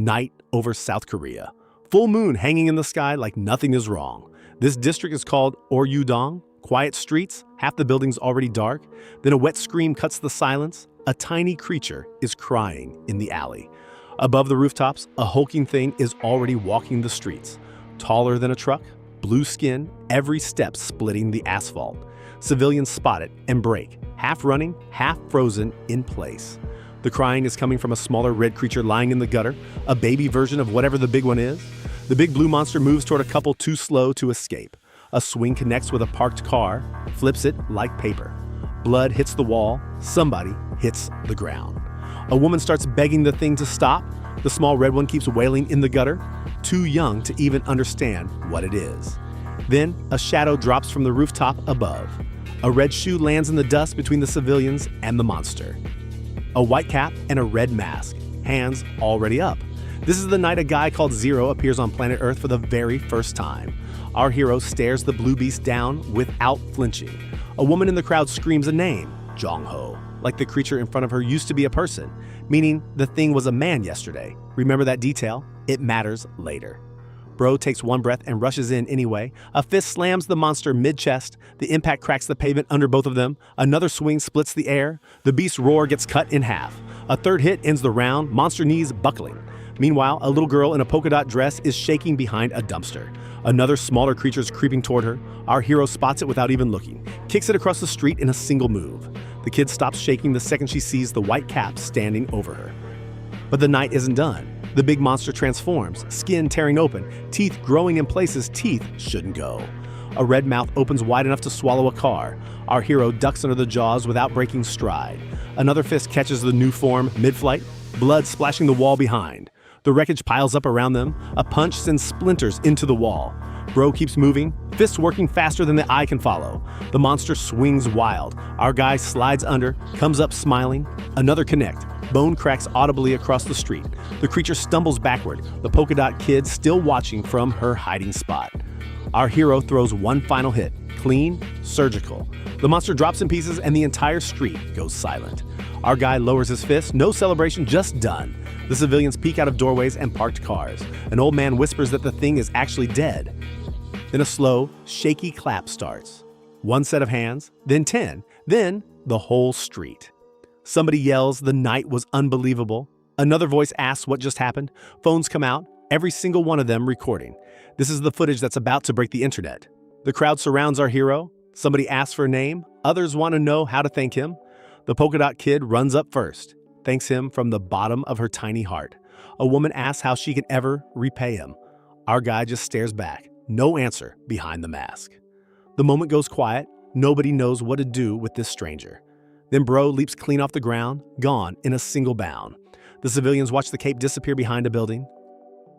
Night over South Korea. Full moon hanging in the sky like nothing is wrong. This district is called Oryudong. Quiet streets, half the building's already dark. Then a wet scream cuts the silence. A tiny creature is crying in the alley. Above the rooftops, a hulking thing is already walking the streets. Taller than a truck, blue skin, every step splitting the asphalt. Civilians spot it and break, half running, half frozen in place. The crying is coming from a smaller red creature lying in the gutter, a baby version of whatever the big one is. The big blue monster moves toward a couple too slow to escape. A swing connects with a parked car, flips it like paper. Blood hits the wall, somebody hits the ground. A woman starts begging the thing to stop. The small red one keeps wailing in the gutter, too young to even understand what it is. Then a shadow drops from the rooftop above. A red shoe lands in the dust between the civilians and the monster. A white cap and a red mask, hands already up. This is the night a guy called Zero appears on planet Earth for the very first time. Our hero stares the blue beast down without flinching. A woman in the crowd screams a name, Jong-ho, like the creature in front of her used to be a person, meaning the thing was a man yesterday. Remember that detail? It matters later. Bro takes one breath and rushes in anyway. A fist slams the monster mid-chest. The impact cracks the pavement under both of them. Another swing splits the air. The beast's roar gets cut in half. A third hit ends the round, monster knees buckling. Meanwhile, a little girl in a polka dot dress is shaking behind a dumpster. Another smaller creature is creeping toward her. Our hero spots it without even looking, kicks it across the street in a single move. The kid stops shaking the second she sees the white cap standing over her. But the night isn't done. The big monster transforms, skin tearing open, teeth growing in places teeth shouldn't go. A red mouth opens wide enough to swallow a car. Our hero ducks under the jaws without breaking stride. Another fist catches the new form mid-flight, blood splashing the wall behind. The wreckage piles up around them. A punch sends splinters into the wall. Bro keeps moving, fists working faster than the eye can follow. The monster swings wild. Our guy slides under, comes up smiling. Another connect. Bone cracks audibly across the street. The creature stumbles backward, the polka dot kid still watching from her hiding spot. Our hero throws one final hit, clean, surgical. The monster drops in pieces and the entire street goes silent. Our guy lowers his fist, no celebration, just done. The civilians peek out of doorways and parked cars. An old man whispers that the thing is actually dead. Then a slow, shaky clap starts. One set of hands, then 10, then the whole street. Somebody yells, the night was unbelievable. Another voice asks what just happened. Phones come out, every single one of them recording. This is the footage that's about to break the internet. The crowd surrounds our hero. Somebody asks for a name. Others want to know how to thank him. The polka dot kid runs up first, thanks him from the bottom of her tiny heart. A woman asks how she can ever repay him. Our guy just stares back, no answer behind the mask. The moment goes quiet. Nobody knows what to do with this stranger. Then Bro leaps clean off the ground, gone in a single bound. The civilians watch the cape disappear behind a building.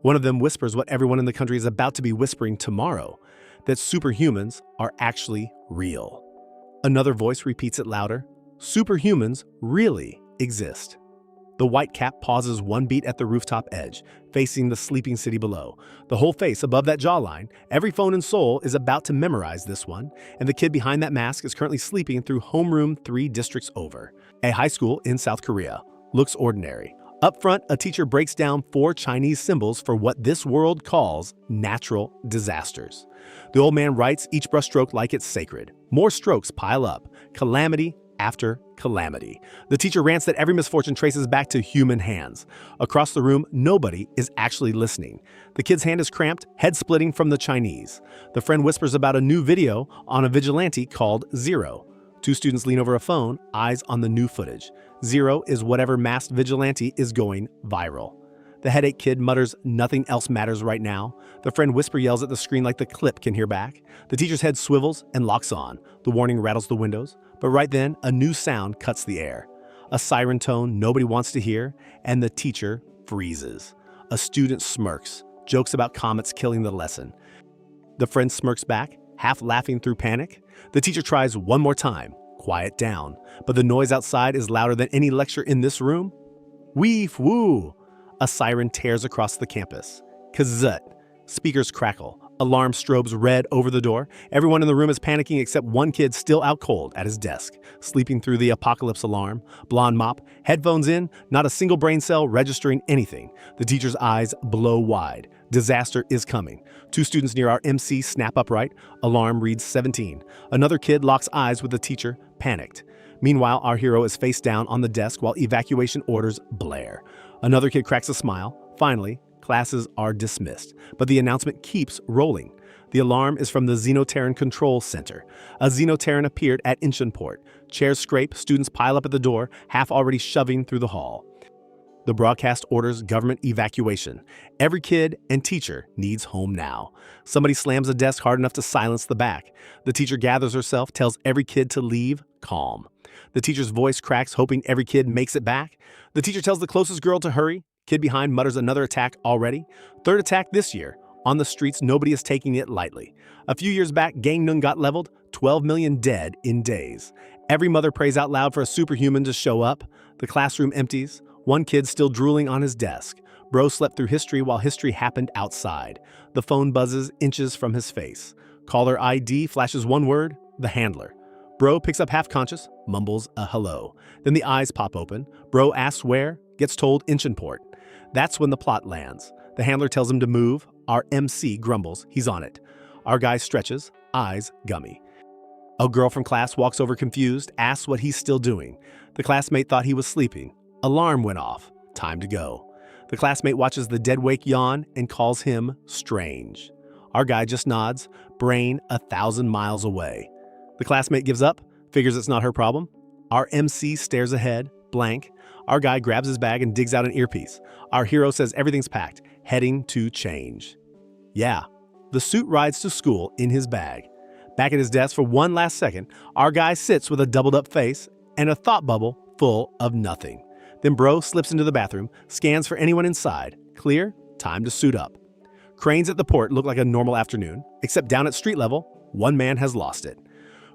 One of them whispers what everyone in the country is about to be whispering tomorrow, that superhumans are actually real. Another voice repeats it louder. Superhumans really exist. The white cap pauses one beat at the rooftop edge, facing the sleeping city below. The whole face above that jawline, every phone and soul is about to memorize this one, and the kid behind that mask is currently sleeping through homeroom 3 districts over. A high school in South Korea. Looks ordinary. Up front, a teacher breaks down 4 Chinese symbols for what this world calls natural disasters. The old man writes each brushstroke like it's sacred. More strokes pile up. Calamity after calamity. The teacher rants that every misfortune traces back to human hands. Across the room, nobody is actually listening. The kid's hand is cramped, head splitting from the Chinese. The friend whispers about a new video on a vigilante called Zero. 2 students lean over a phone, eyes on the new footage. Zero is whatever masked vigilante is going viral. The headache kid mutters, nothing else matters right now. The friend whisper yells at the screen like the clip can hear back. The teacher's head swivels and locks on. The warning rattles the windows. But right then, a new sound cuts the air. A siren tone nobody wants to hear, and the teacher freezes. A student smirks, jokes about comets killing the lesson. The friend smirks back, half laughing through panic. The teacher tries one more time, quiet down. But the noise outside is louder than any lecture in this room. Weef woo! A siren tears across the campus. Kazut! Speakers crackle. Alarm strobes red over the door. Everyone in the room is panicking except one kid still out cold at his desk, sleeping through the apocalypse alarm. Blonde mop, headphones in, not a single brain cell registering anything. The teacher's eyes blow wide. Disaster is coming. Two students near our MC snap upright. Alarm reads 17. Another kid locks eyes with the teacher, panicked. Meanwhile, our hero is face down on the desk while evacuation orders blare. Another kid cracks a smile. Finally, classes are dismissed, but the announcement keeps rolling. The alarm is from the Xenoterran Control Center. A xenoterran appeared at Incheon Port. Chairs scrape, students pile up at the door, half already shoving through the hall. The broadcast orders government evacuation. Every kid and teacher needs home now. Somebody slams a desk hard enough to silence the back. The teacher gathers herself, tells every kid to leave calm. The teacher's voice cracks, hoping every kid makes it back. The teacher tells the closest girl to hurry. Kid behind mutters another attack already. Third attack this year. On the streets, nobody is taking it lightly. A few years back, Gangneung got leveled, 12 million dead in days. Every mother prays out loud for a superhuman to show up. The classroom empties. One kid still drooling on his desk. Bro slept through history while history happened outside. The phone buzzes inches from his face. Caller ID flashes one word, the handler. Bro picks up half-conscious, mumbles a hello. Then the eyes pop open. Bro asks where, gets told Incheon Port. That's when the plot lands. The handler tells him to move. Our MC grumbles. He's on it. Our guy stretches, eyes gummy. A girl from class walks over confused, asks what he's still doing. The classmate thought he was sleeping. Alarm went off. Time to go. The classmate watches the dead wake yawn and calls him strange. Our guy just nods, brain 1,000 miles away. The classmate gives up, figures it's not her problem. Our MC stares ahead, blank. Our guy grabs his bag and digs out an earpiece. Our hero says everything's packed, heading to change. Yeah, the suit rides to school in his bag. Back at his desk for one last second, our guy sits with a doubled up face and a thought bubble full of nothing. Then bro slips into the bathroom, scans for anyone inside. Clear, time to suit up. Cranes at the port look like a normal afternoon, except down at street level, one man has lost it.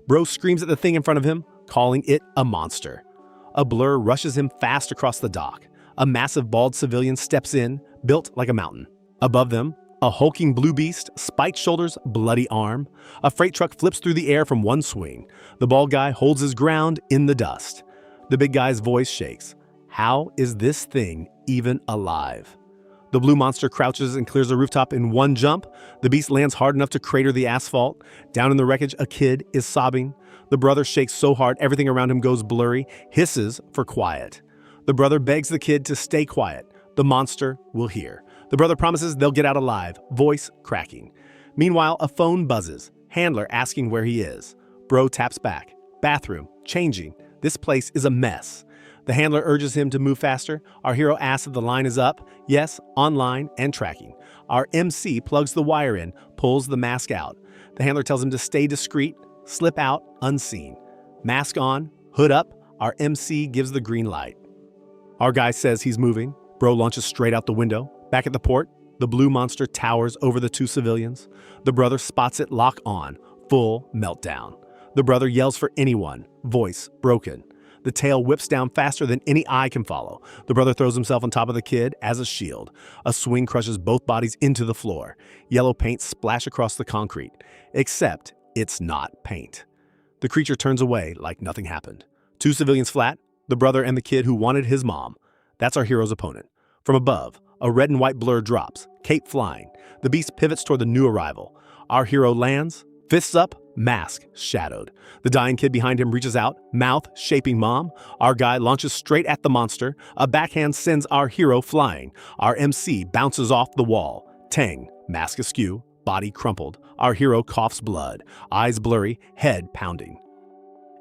Bro screams at the thing in front of him, calling it a monster. A blur rushes him fast across the dock. A massive bald civilian steps in, built like a mountain. Above them, a hulking blue beast, spiked shoulders, bloody arm. A freight truck flips through the air from one swing. The bald guy holds his ground in the dust. The big guy's voice shakes. How is this thing even alive? The blue monster crouches and clears a rooftop in one jump. The beast lands hard enough to crater the asphalt. Down in the wreckage, a kid is sobbing. The brother shakes so hard everything around him goes blurry, hisses for quiet. The brother begs the kid to stay quiet. The monster will hear. The brother promises they'll get out alive, voice cracking. Meanwhile, a phone buzzes, handler asking where he is. Bro taps back. Bathroom, changing. This place is a mess. The handler urges him to move faster. Our hero asks if the line is up. Yes, online and tracking. Our MC plugs the wire in, pulls the mask out. The handler tells him to stay discreet, slip out unseen. Mask on, hood up, our MC gives the green light. Our guy says he's moving. Bro launches straight out the window. Back at the port, the blue monster towers over the two civilians. The brother spots it lock on, full meltdown. The brother yells for anyone, voice broken. The tail whips down faster than any eye can follow. The brother throws himself on top of the kid as a shield. A swing crushes both bodies into the floor. Yellow paint splash across the concrete. Except it's not paint. The creature turns away like nothing happened. Two civilians flat, the brother and the kid who wanted his mom. That's our hero's opponent. From above, a red and white blur drops, cape flying. The beast pivots toward the new arrival. Our hero lands, fists up, mask shadowed. The dying kid behind him reaches out, mouth shaping mom. Our guy launches straight at the monster. A backhand sends our hero flying. Our MC bounces off the wall. Tang, mask askew, body crumpled. Our hero coughs blood, eyes blurry, head pounding.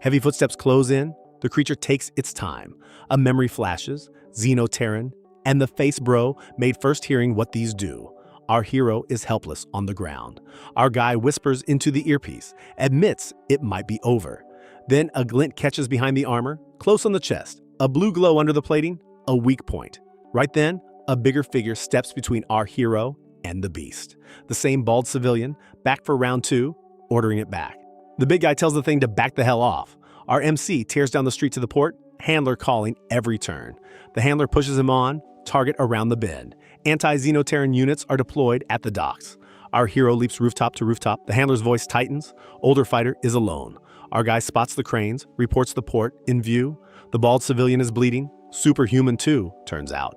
Heavy footsteps close in. The creature takes its time. A memory flashes, xenoterran, and the face bro made first hearing what these do. Our hero is helpless on the ground. Our guy whispers into the earpiece, admits it might be over. Then a glint catches behind the armor, close on the chest, a blue glow under the plating, a weak point. Right then, a bigger figure steps between our hero and the beast. The same bald civilian, back for round two, ordering it back. The big guy tells the thing to back the hell off. Our MC tears down the street to the port, handler calling every turn. The handler pushes him on, target around the bend. Anti-xenoterran units are deployed at the docks. Our hero leaps rooftop to rooftop. The handler's voice tightens. Older fighter is alone. Our guy spots the cranes, reports the port in view. The bald civilian is bleeding. Superhuman too, turns out.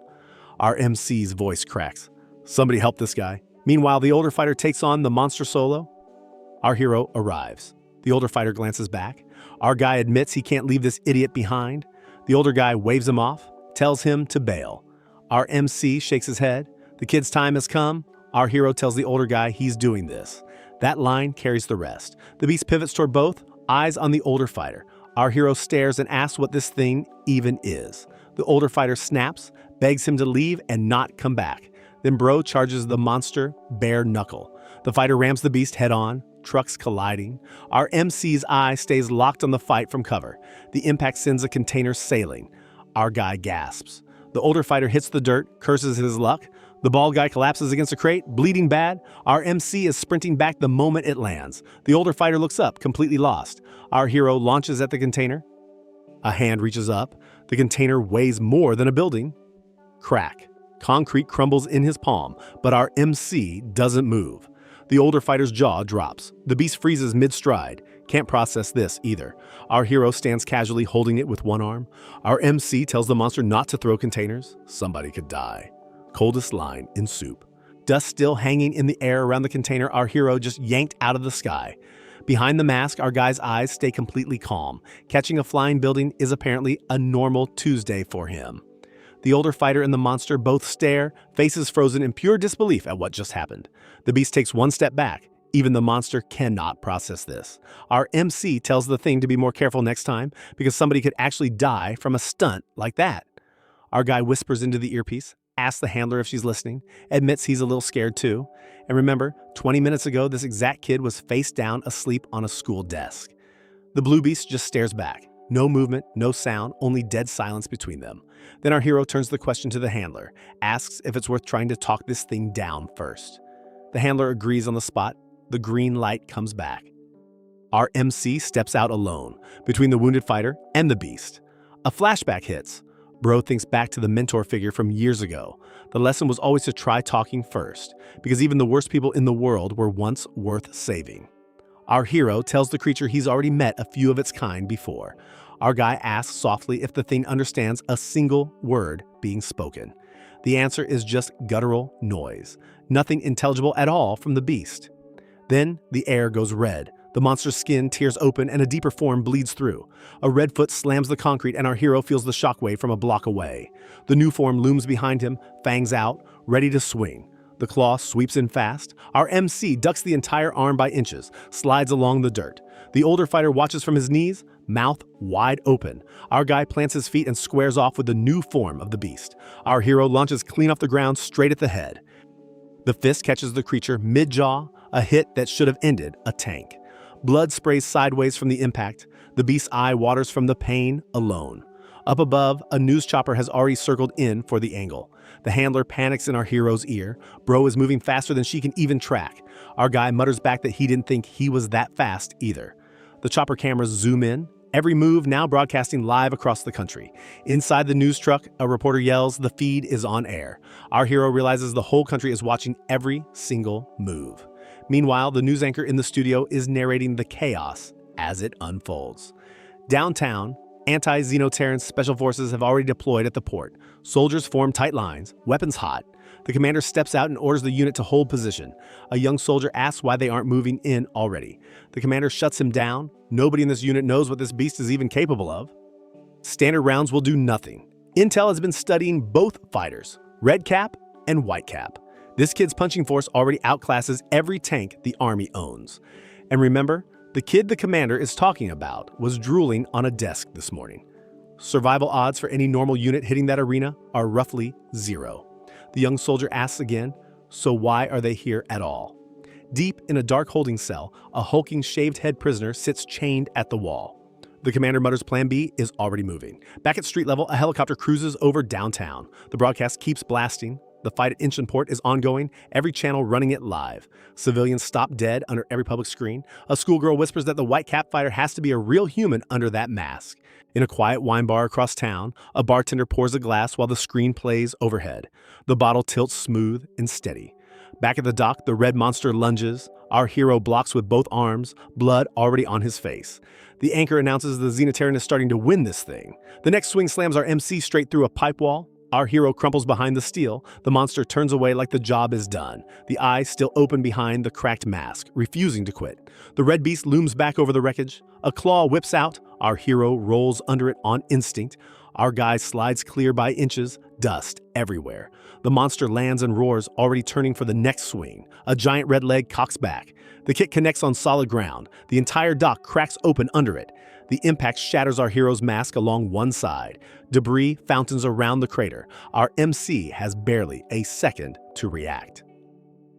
Our MC's voice cracks. Somebody help this guy. Meanwhile, the older fighter takes on the monster solo. Our hero arrives. The older fighter glances back. Our guy admits he can't leave this idiot behind. The older guy waves him off, tells him to bail. Our MC shakes his head. The kid's time has come. Our hero tells the older guy he's doing this. That line carries the rest. The beast pivots toward both, eyes on the older fighter. Our hero stares and asks what this thing even is. The older fighter snaps, begs him to leave and not come back. Then bro charges the monster bare knuckle. The fighter rams the beast head on, trucks colliding. Our MC's eye stays locked on the fight from cover. The impact sends a container sailing. Our guy gasps. The older fighter hits the dirt, curses his luck. The bald guy collapses against a crate, bleeding bad. Our MC is sprinting back the moment it lands. The older fighter looks up, completely lost. Our hero launches at the container. A hand reaches up. The container weighs more than a building. Crack. Concrete crumbles in his palm, but our MC doesn't move. The older fighter's jaw drops. The beast freezes mid-stride. Can't process this either. Our hero stands casually holding it with one arm. Our MC tells the monster not to throw containers. Somebody could die. Coldest line in soup. Dust still hanging in the air around the container our hero just yanked out of the sky. Behind the mask, our guy's eyes stay completely calm. Catching a flying building is apparently a normal Tuesday for him. The older fighter and the monster both stare, faces frozen in pure disbelief at what just happened. The beast takes one step back. Even the monster cannot process this. Our MC tells the thing to be more careful next time because somebody could actually die from a stunt like that. Our guy whispers into the earpiece, asks the handler if she's listening, admits he's a little scared too. And remember, 20 minutes ago, this exact kid was face down asleep on a school desk. The blue beast just stares back. No movement, no sound, only dead silence between them. Then our hero turns the question to the handler, asks if it's worth trying to talk this thing down first. The handler agrees on the spot. The green light comes back. Our MC steps out alone, between the wounded fighter and the beast. A flashback hits. Bro thinks back to the mentor figure from years ago. The lesson was always to try talking first, because even the worst people in the world were once worth saving. Our hero tells the creature he's already met a few of its kind before. Our guy asks softly if the thing understands a single word being spoken. The answer is just guttural noise, nothing intelligible at all from the beast. Then the air goes red. The monster's skin tears open and a deeper form bleeds through. A red foot slams the concrete and our hero feels the shockwave from a block away. The new form looms behind him, fangs out, ready to swing. The claw sweeps in fast. Our MC ducks the entire arm by inches, slides along the dirt. The older fighter watches from his knees, mouth wide open. Our guy plants his feet and squares off with the new form of the beast. Our hero launches clean off the ground straight at the head. The fist catches the creature mid-jaw, a hit that should have ended a tank. Blood sprays sideways from the impact. The beast's eye waters from the pain alone. Up above, a news chopper has already circled in for the angle. The handler panics in our hero's ear. Bro is moving faster than she can even track. Our guy mutters back that he didn't think he was that fast either. The chopper cameras zoom in, every move now broadcasting live across the country. Inside the news truck, a reporter yells, "The feed is on air." Our hero realizes the whole country is watching every single move. Meanwhile, the news anchor in the studio is narrating the chaos as it unfolds. Downtown, anti-xenoterran special forces have already deployed at the port. Soldiers form tight lines, weapons hot. The commander steps out and orders the unit to hold position. A young soldier asks why they aren't moving in already. The commander shuts him down. Nobody in this unit knows what this beast is even capable of. Standard rounds will do nothing. Intel has been studying both fighters, red cap and white cap. This kid's punching force already outclasses every tank the army owns. And remember, the kid the commander is talking about was drooling on a desk this morning. Survival odds for any normal unit hitting that arena are roughly 0. The young soldier asks again, so why are they here at all? Deep in a dark holding cell, a hulking shaved head prisoner sits chained at the wall. The commander mutters Plan B is already moving. Back at street level, a helicopter cruises over downtown. The broadcast keeps blasting. The fight at Incheon Port is ongoing, every channel running it live. Civilians stop dead under every public screen. A schoolgirl whispers that the white cap fighter has to be a real human under that mask. In a quiet wine bar across town, a bartender pours a glass while the screen plays overhead. The bottle tilts smooth and steady. Back at the dock, the red monster lunges. Our hero blocks with both arms, blood already on his face. The anchor announces the xenoterran is starting to win this thing. The next swing slams our MC straight through a pipe wall. Our hero crumples behind the steel. The monster turns away like the job is done, the eyes still open behind the cracked mask, refusing to quit. The red beast looms back over the wreckage. A claw whips out. Our hero rolls under it on instinct. Our guy slides clear by inches, dust everywhere. The monster lands and roars, already turning for the next swing. A giant red leg cocks back. The kick connects on solid ground. The entire dock cracks open under it. The impact shatters our hero's mask along one side. Debris fountains around the crater. Our MC has barely a second to react.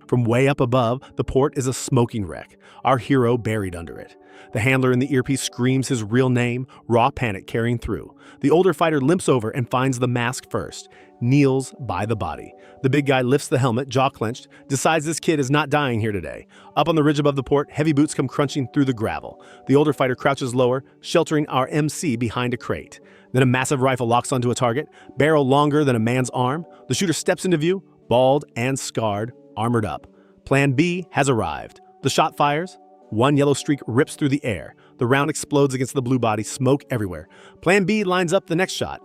From way up above, the port is a smoking wreck, our hero buried under it. The handler in the earpiece screams his real name, raw panic carrying through. The older fighter limps over and finds the mask first, kneels by the body. The big guy lifts the helmet, jaw clenched, decides this kid is not dying here today. Up on the ridge above the port, heavy boots come crunching through the gravel. The older fighter crouches lower, sheltering our MC behind a crate. Then a massive rifle locks onto a target, barrel longer than a man's arm. The shooter steps into view, bald and scarred, armored up. Plan B has arrived. The shot fires. One yellow streak rips through the air. The round explodes against the blue body, smoke everywhere. Plan B lines up the next shot.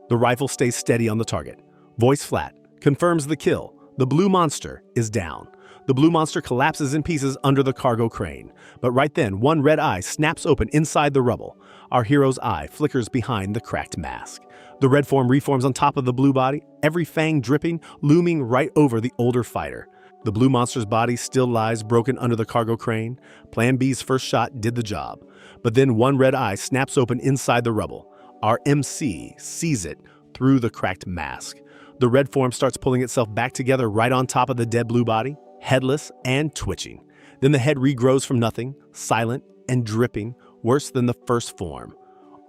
The rifle stays steady on the target. Voice flat, confirms the kill. The blue monster is down. The blue monster collapses in pieces under the cargo crane. But right then, one red eye snaps open inside the rubble. Our hero's eye flickers behind the cracked mask. The red form reforms on top of the blue body, every fang dripping, looming right over the older fighter. The blue monster's body still lies broken under the cargo crane. Plan B's first shot did the job. But then one red eye snaps open inside the rubble. Our MC sees it through the cracked mask. The red form starts pulling itself back together right on top of the dead blue body, headless and twitching. Then the head regrows from nothing, silent and dripping, worse than the first form.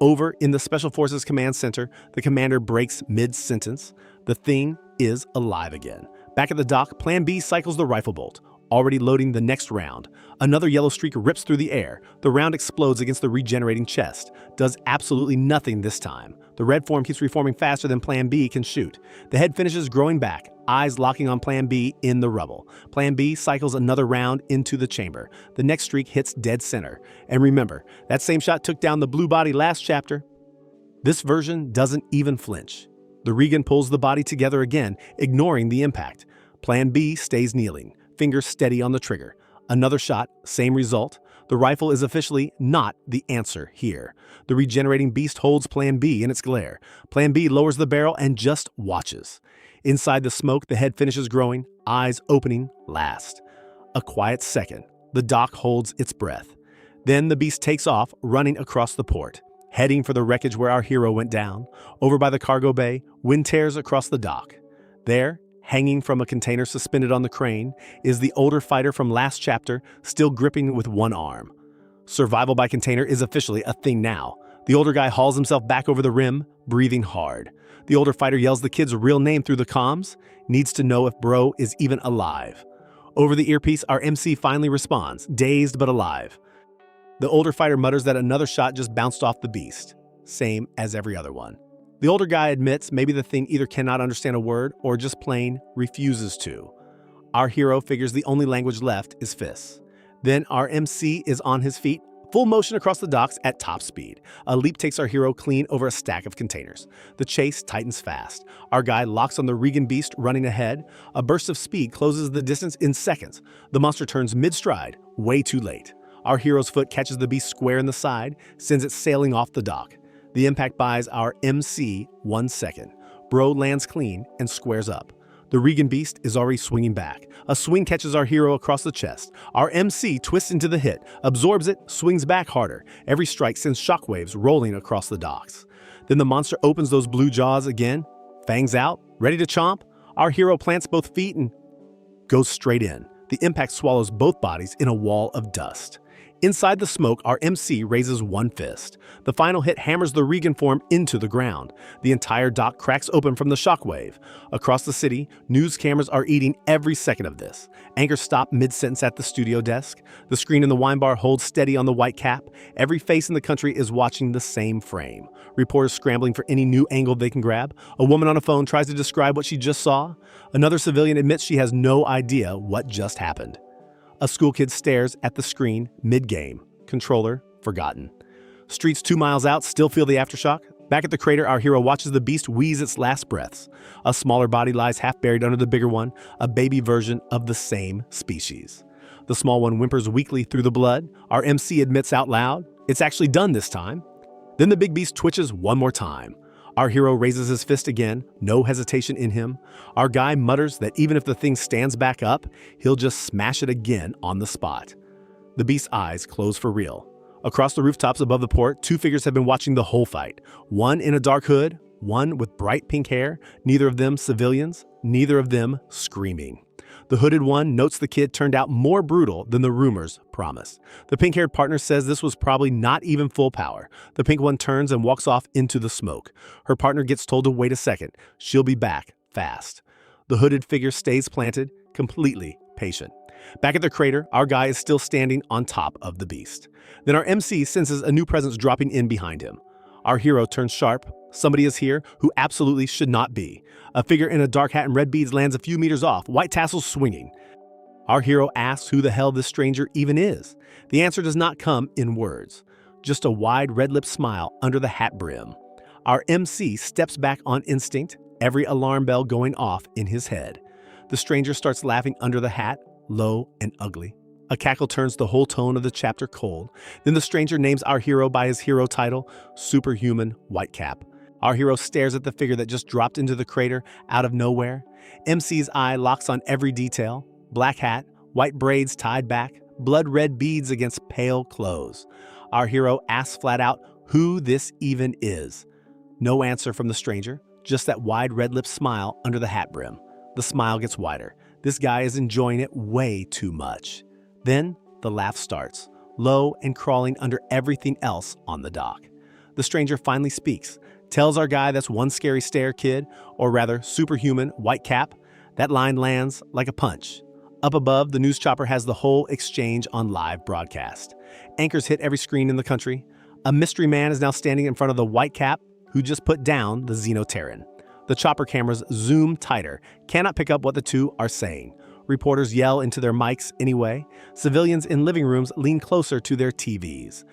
Over in the Special Forces Command Center, the commander breaks mid-sentence. The thing is alive again. Back at the dock, Plan B cycles the rifle bolt, already loading the next round. Another yellow streak rips through the air. The round explodes against the regenerating chest. Does absolutely nothing this time. The red form keeps reforming faster than Plan B can shoot. The head finishes growing back, eyes locking on Plan B in the rubble. Plan B cycles another round into the chamber. The next streak hits dead center. And remember, that same shot took down the blue body last chapter. This version doesn't even flinch. The Regan pulls the body together again, ignoring the impact. Plan B stays kneeling, fingers steady on the trigger. Another shot, same result. The rifle is officially not the answer here. The regenerating beast holds Plan B in its glare. Plan B lowers the barrel and just watches. Inside the smoke, the head finishes growing, eyes opening last. A quiet second. The dock holds its breath. Then the beast takes off, running across the port, heading for the wreckage where our hero went down. Over by the cargo bay, wind tears across the dock. There, hanging from a container suspended on the crane, is the older fighter from last chapter, still gripping with one arm. Survival by container is officially a thing now. The older guy hauls himself back over the rim, breathing hard. The older fighter yells the kid's real name through the comms, needs to know if bro is even alive. Over the earpiece, our MC finally responds, dazed but alive. The older fighter mutters that another shot just bounced off the beast, same as every other one. The older guy admits maybe the thing either cannot understand a word or just plain refuses to. Our hero figures the only language left is fists. Then our MC is on his feet, full motion across the docks at top speed. A leap takes our hero clean over a stack of containers. The chase tightens fast. Our guy locks on the Regan beast running ahead. A burst of speed closes the distance in seconds. The monster turns mid-stride, way too late. Our hero's foot catches the beast square in the side, sends it sailing off the dock. The impact buys our MC 1 second. Bro lands clean and squares up. The Regan beast is already swinging back. A swing catches our hero across the chest. Our MC twists into the hit, absorbs it, swings back harder. Every strike sends shockwaves rolling across the docks. Then the monster opens those blue jaws again, fangs out, ready to chomp. Our hero plants both feet and goes straight in. The impact swallows both bodies in a wall of dust. Inside the smoke, our MC raises one fist. The final hit hammers the Regan form into the ground. The entire dock cracks open from the shockwave. Across the city, news cameras are eating every second of this. Anchors stop mid-sentence at the studio desk. The screen in the wine bar holds steady on the white cap. Every face in the country is watching the same frame. Reporters scrambling for any new angle they can grab. A woman on a phone tries to describe what she just saw. Another civilian admits she has no idea what just happened. A school kid stares at the screen mid-game. Controller forgotten. Streets 2 miles out still feel the aftershock. Back at the crater, our hero watches the beast wheeze its last breaths. A smaller body lies half buried under the bigger one, a baby version of the same species. The small one whimpers weakly through the blood. Our MC admits out loud, "It's actually done this time." Then the big beast twitches one more time. Our hero raises his fist again, no hesitation in him. Our guy mutters that even if the thing stands back up, he'll just smash it again on the spot. The beast's eyes close for real. Across the rooftops above the port, 2 figures have been watching the whole fight. One in a dark hood, one with bright pink hair, neither of them civilians, neither of them screaming. The hooded one notes the kid turned out more brutal than the rumors promised. The pink-haired partner says this was probably not even full power. The pink one turns and walks off into the smoke. Her partner gets told to wait a second. She'll be back fast. The hooded figure stays planted, completely patient. Back at the crater, our guy is still standing on top of the beast. Then our MC senses a new presence dropping in behind him. Our hero turns sharp. Somebody is here who absolutely should not be. A figure in a dark hat and red beads lands a few meters off, white tassels swinging. Our hero asks who the hell this stranger even is. The answer does not come in words, just a wide red-lipped smile under the hat brim. Our MC steps back on instinct, every alarm bell going off in his head. The stranger starts laughing under the hat, low and ugly. A cackle turns the whole tone of the chapter cold. Then the stranger names our hero by his hero title, Superhuman Whitecap. Our hero stares at the figure that just dropped into the crater out of nowhere. MC's eye locks on every detail. Black hat, white braids tied back, blood-red beads against pale clothes. Our hero asks flat out who this even is. No answer from the stranger, just that wide red-lipped smile under the hat brim. The smile gets wider. This guy is enjoying it way too much. Then the laugh starts, low and crawling under everything else on the dock. The stranger finally speaks, tells our guy that's one scary stare kid, or rather superhuman Whitecap. That line lands like a punch. Up above, the news chopper has the whole exchange on live broadcast. Anchors hit every screen in the country. A mystery man is now standing in front of the Whitecap who just put down the xenoterran. The chopper cameras zoom tighter, cannot pick up what the two are saying. Reporters yell into their mics anyway. Civilians in living rooms lean closer to their TVs.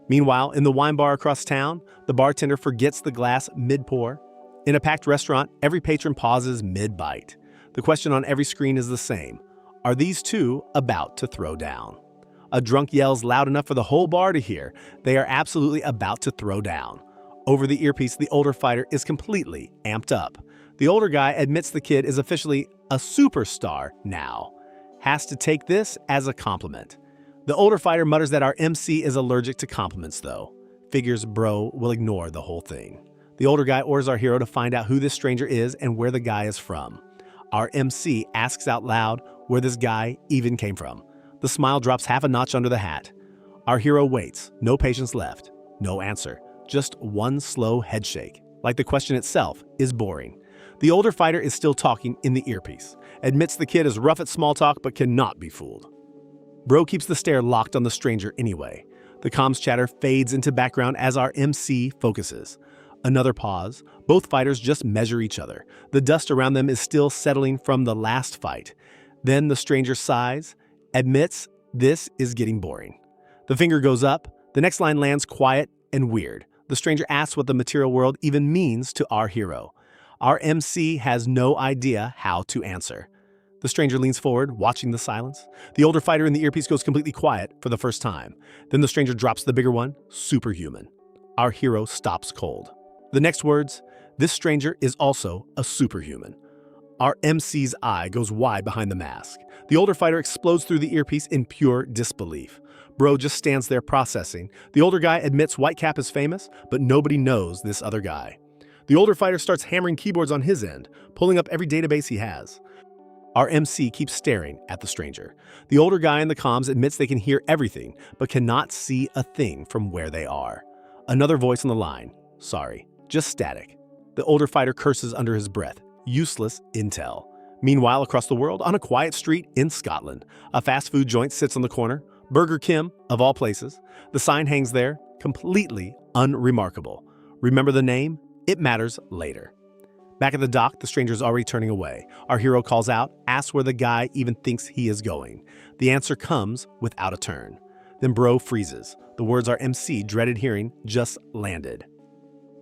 Meanwhile, in the wine bar across town, the bartender forgets the glass mid-pour. In a packed restaurant, every patron pauses mid-bite. The question on every screen is the same. Are these two about to throw down? A drunk yells loud enough for the whole bar to hear. They are absolutely about to throw down. Over the earpiece, the older fighter is completely amped up. The older guy admits the kid is officially a superstar now. Has to take this as a compliment. The older fighter mutters that our MC is allergic to compliments, though. Figures bro will ignore the whole thing. The older guy orders our hero to find out who this stranger is and where the guy is from. Our MC asks out loud where this guy even came from. The smile drops half a notch under the hat. Our hero waits, no patience left, no answer, just one slow headshake, like the question itself is boring. The older fighter is still talking in the earpiece, admits the kid is rough at small talk but cannot be fooled. Bro keeps the stare locked on the stranger anyway. The comms chatter fades into background as our MC focuses. Another pause. Both fighters just measure each other. The dust around them is still settling from the last fight. Then the stranger sighs, admits this is getting boring. The finger goes up. The next line lands quiet and weird. The stranger asks what the material world even means to our hero. Our MC has no idea how to answer. The stranger leans forward, watching the silence. The older fighter in the earpiece goes completely quiet for the first time. Then the stranger drops the bigger one, superhuman. Our hero stops cold. The next words, this stranger is also a superhuman. Our MC's eye goes wide behind the mask. The older fighter explodes through the earpiece in pure disbelief. Bro just stands there processing. The older guy admits Whitecap is famous, but nobody knows this other guy. The older fighter starts hammering keyboards on his end, pulling up every database he has. Our MC keeps staring at the stranger. The older guy in the comms admits they can hear everything, but cannot see a thing from where they are. Another voice on the line. Sorry, just static. The older fighter curses under his breath. Useless intel. Meanwhile, across the world, on a quiet street in Scotland, a fast food joint sits on the corner. Burger Kim, of all places. The sign hangs there, completely unremarkable. Remember the name? It matters later. Back at the dock, the stranger's already turning away. Our hero calls out, asks where the guy even thinks he is going. The answer comes without a turn. Then bro freezes. The words our MC dreaded hearing just landed.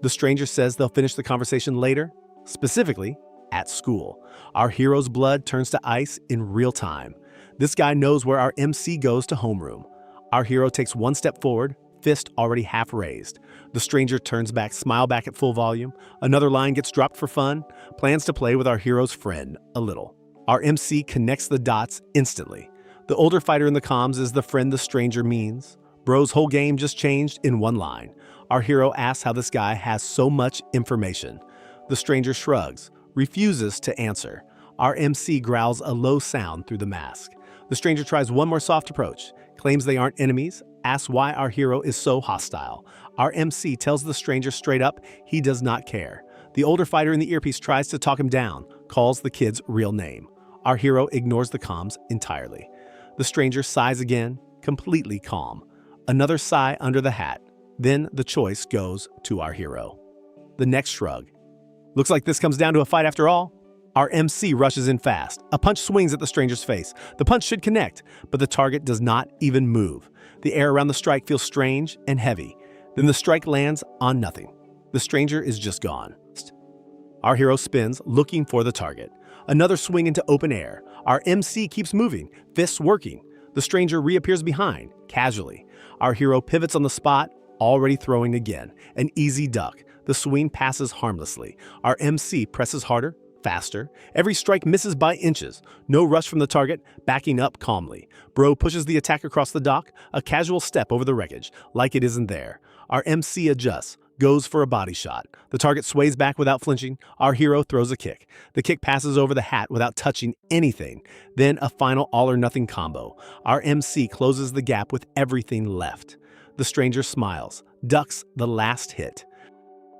The stranger says they'll finish the conversation later, specifically at school. Our hero's blood turns to ice in real time. This guy knows where our MC goes to homeroom. Our hero takes one step forward, fist already half raised. The stranger turns back, smile back at full volume. Another line gets dropped for fun, plans to play with our hero's friend a little. Our MC connects the dots instantly. The older fighter in the comms is the friend the stranger means. Bro's whole game just changed in one line. Our hero asks how this guy has so much information. The stranger shrugs, refuses to answer. Our MC growls a low sound through the mask. The stranger tries one more soft approach, claims they aren't enemies, asks why our hero is so hostile. Our MC tells the stranger straight up he does not care. The older fighter in the earpiece tries to talk him down, calls the kid's real name. Our hero ignores the comms entirely. The stranger sighs again, completely calm. Another sigh under the hat. Then the choice goes to our hero. The next shrug. Looks like this comes down to a fight after all. Our MC rushes in fast. A punch swings at the stranger's face. The punch should connect, but the target does not even move. The air around the strike feels strange and heavy. Then the strike lands on nothing. The stranger is just gone. Our hero spins, looking for the target. Another swing into open air. Our MC keeps moving, fists working. The stranger reappears behind, casually. Our hero pivots on the spot, already throwing again. An easy duck. The swing passes harmlessly. Our MC presses harder, faster. Every strike misses by inches. No rush from the target, backing up calmly. Bro pushes the attack across the dock, a casual step over the wreckage, like it isn't there. Our MC adjusts, goes for a body shot. The target sways back without flinching. Our hero throws a kick. The kick passes over the hat without touching anything. Then a final all-or-nothing combo. Our MC closes the gap with everything left. The stranger smiles, ducks the last hit.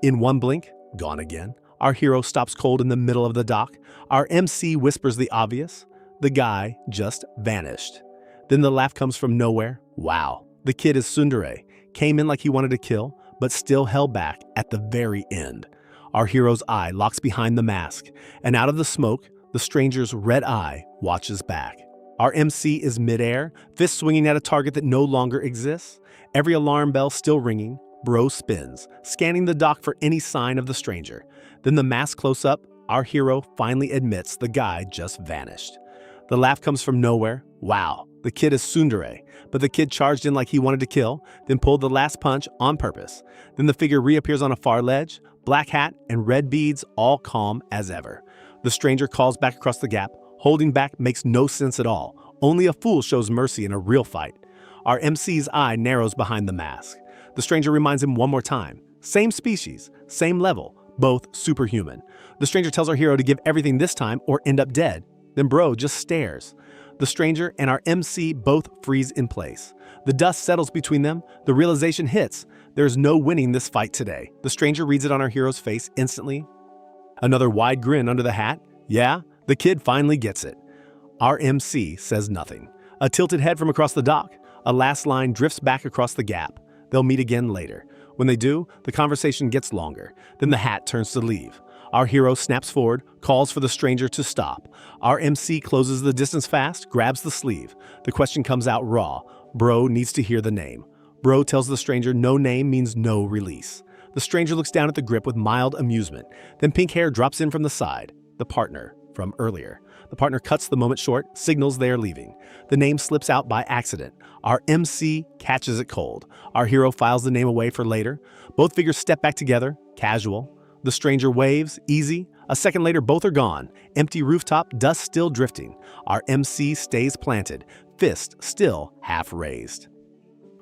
In one blink, gone again. Our hero stops cold in the middle of the dock. Our MC whispers the obvious. The guy just vanished. Then the laugh comes from nowhere. Wow, the kid is tsundere. Came in like he wanted to kill, but still held back at the very end. Our hero's eye locks behind the mask, and out of the smoke, the stranger's red eye watches back. Our MC is midair, fist swinging at a target that no longer exists. Every alarm bell still ringing. Bro spins, scanning the dock for any sign of the stranger. Then the mask close up, our hero finally admits the guy just vanished. The laugh comes from nowhere. Wow, the kid is tsundere, but the kid charged in like he wanted to kill, then pulled the last punch on purpose. Then the figure reappears on a far ledge, black hat and red beads, all calm as ever. The stranger calls back across the gap. Holding back makes no sense at all. Only a fool shows mercy in a real fight. Our MC's eye narrows behind the mask. The stranger reminds him one more time. Same species, same level, both superhuman. The stranger tells our hero to give everything this time or end up dead. Then bro just stares. The stranger and our MC both freeze in place. The dust settles between them. The realization hits. There's no winning this fight today. The stranger reads it on our hero's face instantly. Another wide grin under the hat. Yeah, the kid finally gets it. Our MC says nothing. A tilted head from across the dock. A last line drifts back across the gap. They'll meet again later. When they do, the conversation gets longer. Then the hat turns to leave. Our hero snaps forward, calls for the stranger to stop. Our MC closes the distance fast, grabs the sleeve. The question comes out raw. Bro needs to hear the name. Bro tells the stranger no name means no release. The stranger looks down at the grip with mild amusement. Then pink hair drops in from the side. The partner from earlier. The partner cuts the moment short, signals they are leaving. The name slips out by accident. Our MC catches it cold. Our hero files the name away for later. Both figures step back together, casual. The stranger waves, easy. A second later, both are gone. Empty rooftop, dust still drifting. Our MC stays planted, fist still half raised.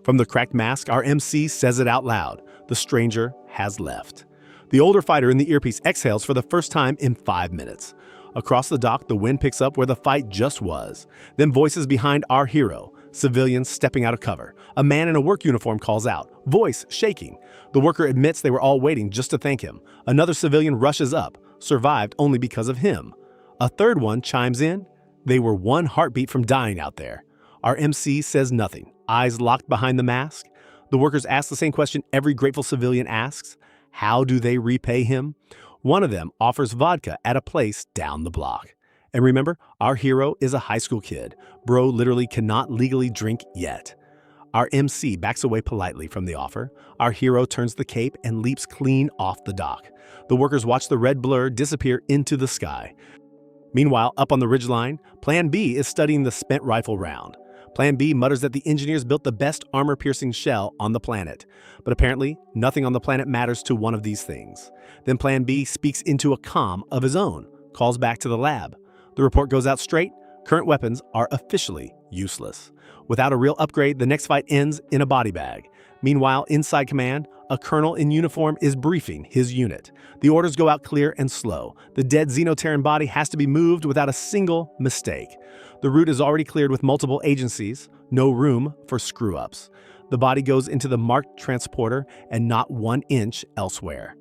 From the cracked mask, our MC says it out loud. The stranger has left. The older fighter in the earpiece exhales for the first time in 5 minutes. Across the dock, the wind picks up where the fight just was. Then voices behind our hero, civilians stepping out of cover. A man in a work uniform calls out, voice shaking. The worker admits they were all waiting just to thank him. Another civilian rushes up, survived only because of him. A third one chimes in. They were one heartbeat from dying out there. Our MC says nothing, eyes locked behind the mask. The workers ask the same question every grateful civilian asks. How do they repay him? One of them offers vodka at a place down the block. And remember, our hero is a high school kid. Bro literally cannot legally drink yet. Our MC backs away politely from the offer. Our hero turns the cape and leaps clean off the dock. The workers watch the red blur disappear into the sky. Meanwhile, up on the ridgeline, Plan B is studying the spent rifle round. Plan B mutters that the engineers built the best armor-piercing shell on the planet. But apparently, nothing on the planet matters to one of these things. Then Plan B speaks into a comm of his own, calls back to the lab. The report goes out straight. Current weapons are officially useless. Without a real upgrade, the next fight ends in a body bag. Meanwhile, inside command, a colonel in uniform is briefing his unit. The orders go out clear and slow. The dead xenoterran body has to be moved without a single mistake. The route is already cleared with multiple agencies, no room for screw-ups. The body goes into the marked transporter and not 1 inch elsewhere.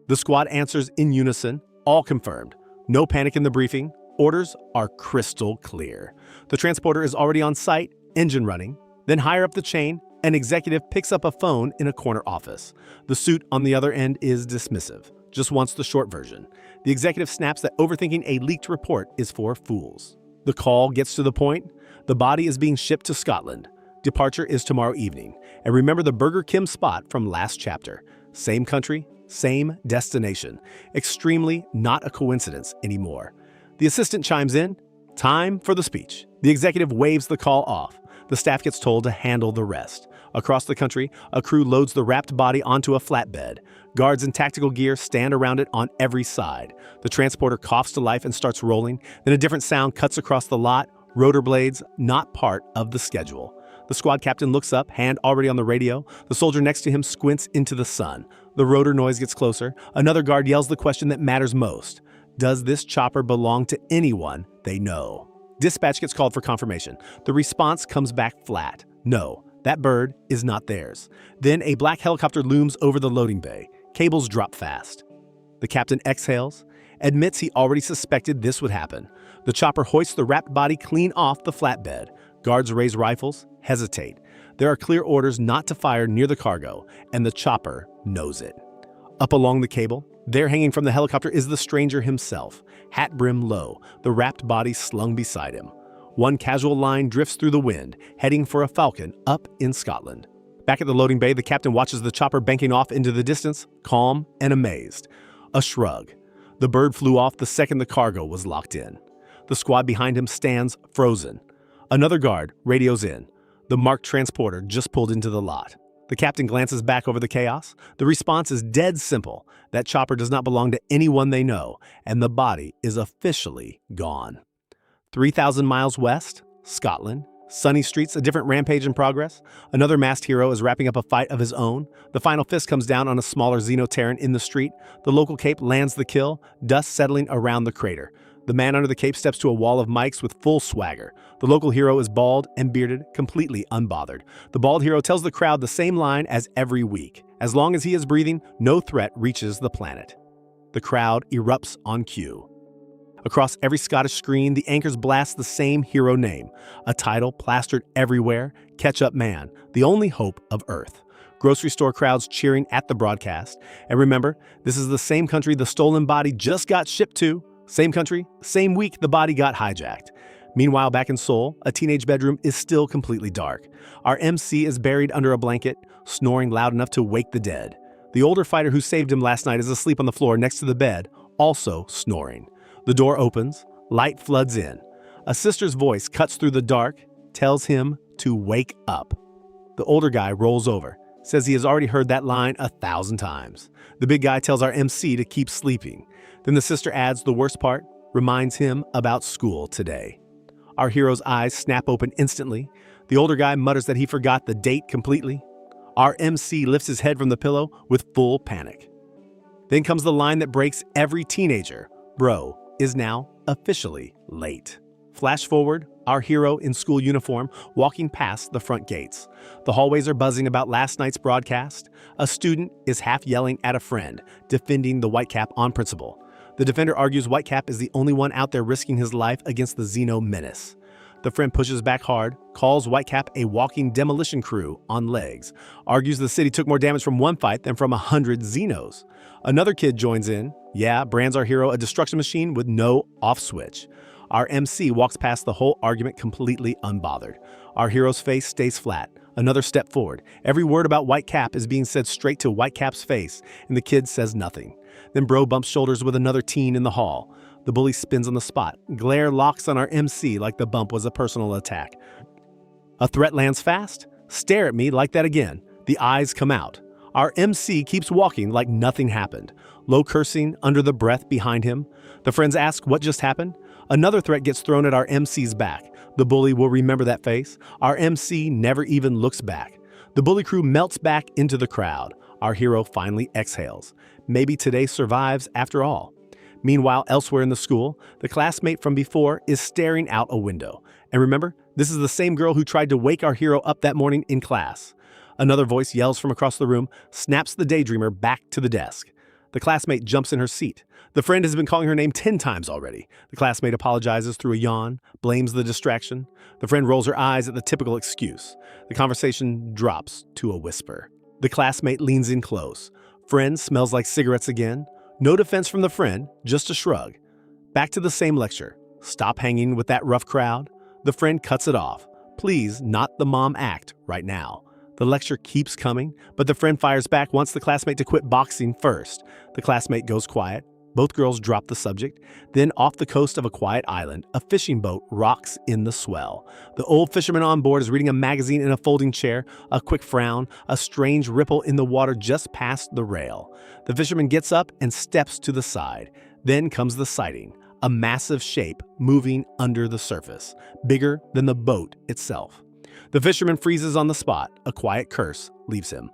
The squad answers in unison, all confirmed. No panic in the briefing. Orders are crystal clear. The transporter is already on site, engine running. Then higher up the chain, an executive picks up a phone in a corner office. The suit on the other end is dismissive, just wants the short version. The executive snaps that overthinking a leaked report is for fools. The call gets to the point. The body is being shipped to Scotland. Departure is tomorrow evening. And remember the Burger Kim spot from last chapter. Same country, same destination. Extremely not a coincidence anymore. The assistant chimes in. Time for the speech. The executive waves the call off. The staff gets told to handle the rest. Across the country, a crew loads the wrapped body onto a flatbed. Guards in tactical gear stand around it on every side. The transporter coughs to life and starts rolling. Then a different sound cuts across the lot. Rotor blades, not part of the schedule. The squad captain looks up, hand already on the radio. The soldier next to him squints into the sun. The rotor noise gets closer. Another guard yells the question that matters most. Does this chopper belong to anyone they know? Dispatch gets called for confirmation. The response comes back flat. No, that bird is not theirs. Then a black helicopter looms over the loading bay. Cables drop fast. The captain exhales, admits he already suspected this would happen. The chopper hoists the wrapped body clean off the flatbed. Guards raise rifles, hesitate. There are clear orders not to fire near the cargo, and the chopper knows it. Up along the cable, there hanging from the helicopter is the stranger himself, hat brim low, the wrapped body slung beside him. One casual line drifts through the wind, heading for a falcon up in Scotland. Back at the loading bay, the captain watches the chopper banking off into the distance, calm and amazed. A shrug. The bird flew off the second the cargo was locked in. The squad behind him stands frozen. Another guard radios in. The marked transporter just pulled into the lot. The captain glances back over the chaos. The response is dead simple. That chopper does not belong to anyone they know, and the body is officially gone. 3,000 miles west, Scotland. Sunny streets, a different rampage in progress. Another masked hero is wrapping up a fight of his own. The final fist comes down on a smaller xenoterran in the street. The local cape lands the kill, dust settling around the crater. The man under the cape steps to a wall of mics with full swagger. The local hero is bald and bearded, completely unbothered. The bald hero tells the crowd the same line as every week. As long as he is breathing, no threat reaches the planet. The crowd erupts on cue. Across every Scottish screen, the anchors blast the same hero name. A title plastered everywhere, Ketchup Man, the only hope of Earth. Grocery store crowds cheering at the broadcast. And remember, this is the same country the stolen body just got shipped to. Same country, same week the body got hijacked. Meanwhile, back in Seoul, a teenage bedroom is still completely dark. Our MC is buried under a blanket, snoring loud enough to wake the dead. The older fighter who saved him last night is asleep on the floor next to the bed, also snoring. The door opens, light floods in. A sister's voice cuts through the dark, tells him to wake up. The older guy rolls over, says he has already heard that line 1,000 times. The big guy tells our MC to keep sleeping. Then the sister adds the worst part, reminds him about school today. Our hero's eyes snap open instantly. The older guy mutters that he forgot the date completely. Our MC lifts his head from the pillow with full panic. Then comes the line that breaks every teenager. Bro is now officially late. Flash forward, our hero in school uniform walking past the front gates. The hallways are buzzing about last night's broadcast. A student is half yelling at a friend, defending the Whitecap on principle. The defender argues Whitecap is the only one out there risking his life against the Xeno menace. The friend pushes back hard, calls Whitecap a walking demolition crew on legs, argues the city took more damage from one fight than from 100 Xenos. Another kid joins in, brands our hero a destruction machine with no off switch. Our MC walks past the whole argument completely unbothered. Our hero's face stays flat. Another step forward. Every word about Whitecap is being said straight to Whitecap's face, and the kid says nothing. Then bro bumps shoulders with another teen in the hall. The bully spins on the spot. Glare locks on our MC like the bump was a personal attack. A threat lands fast. Stare at me like that again. The eyes come out. Our MC keeps walking like nothing happened. Low cursing under the breath behind him. The friends ask what just happened. Another threat gets thrown at our MC's back. The bully will remember that face. Our MC never even looks back. The bully crew melts back into the crowd. Our hero finally exhales. Maybe today survives after all. Meanwhile, elsewhere in the school, the classmate from before is staring out a window. And remember, this is the same girl who tried to wake our hero up that morning in class. Another voice yells from across the room, snaps the daydreamer back to the desk. The classmate jumps in her seat. The friend has been calling her name 10 times already. The classmate apologizes through a yawn, blames the distraction. The friend rolls her eyes at the typical excuse. The conversation drops to a whisper. The classmate leans in close. Friend smells like cigarettes again. No defense from the friend, just a shrug. Back to the same lecture. Stop hanging with that rough crowd. The friend cuts it off. Please, not the mom act right now. The lecture keeps coming, but the friend fires back, wants the classmate to quit boxing first. The classmate goes quiet. Both girls drop the subject. Then, off the coast of a quiet island, a fishing boat rocks in the swell. The old fisherman on board is reading a magazine in a folding chair, a quick frown, a strange ripple in the water just past the rail. The fisherman gets up and steps to the side. Then comes the sighting, a massive shape moving under the surface, bigger than the boat itself. The fisherman freezes on the spot. A quiet curse leaves him.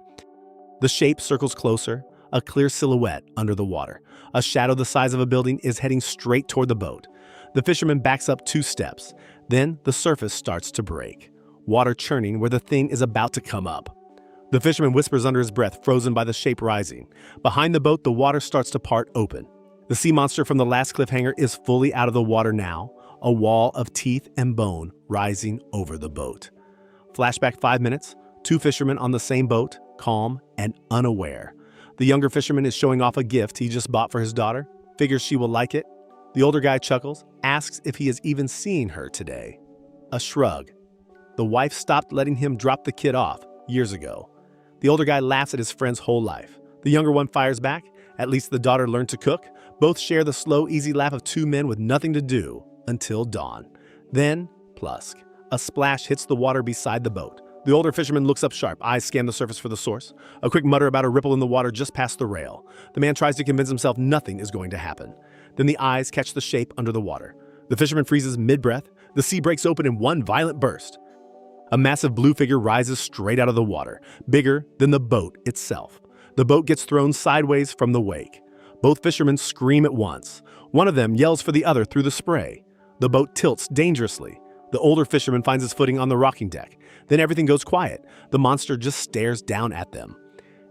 The shape circles closer, a clear silhouette under the water. A shadow the size of a building is heading straight toward the boat. The fisherman backs up 2 steps. Then the surface starts to break, water churning where the thing is about to come up. The fisherman whispers under his breath, frozen by the shape rising. Behind the boat, the water starts to part open. The sea monster from the last cliffhanger is fully out of the water now, a wall of teeth and bone rising over the boat. Flashback 5 minutes, 2 fishermen on the same boat, calm and unaware. The younger fisherman is showing off a gift he just bought for his daughter, figures she will like it. The older guy chuckles, asks if he has even seen her today. A shrug. The wife stopped letting him drop the kid off years ago. The older guy laughs at his friend's whole life. The younger one fires back. At least the daughter learned to cook. Both share the slow, easy laugh of 2 men with nothing to do until dawn. Then, plusk. A splash hits the water beside the boat. The older fisherman looks up sharp, eyes scan the surface for the source. A quick mutter about a ripple in the water just past the rail. The man tries to convince himself nothing is going to happen. Then the eyes catch the shape under the water. The fisherman freezes mid-breath. The sea breaks open in one violent burst. A massive blue figure rises straight out of the water, bigger than the boat itself. The boat gets thrown sideways from the wake. Both fishermen scream at once. One of them yells for the other through the spray. The boat tilts dangerously. The older fisherman finds his footing on the rocking deck. Then everything goes quiet. The monster just stares down at them.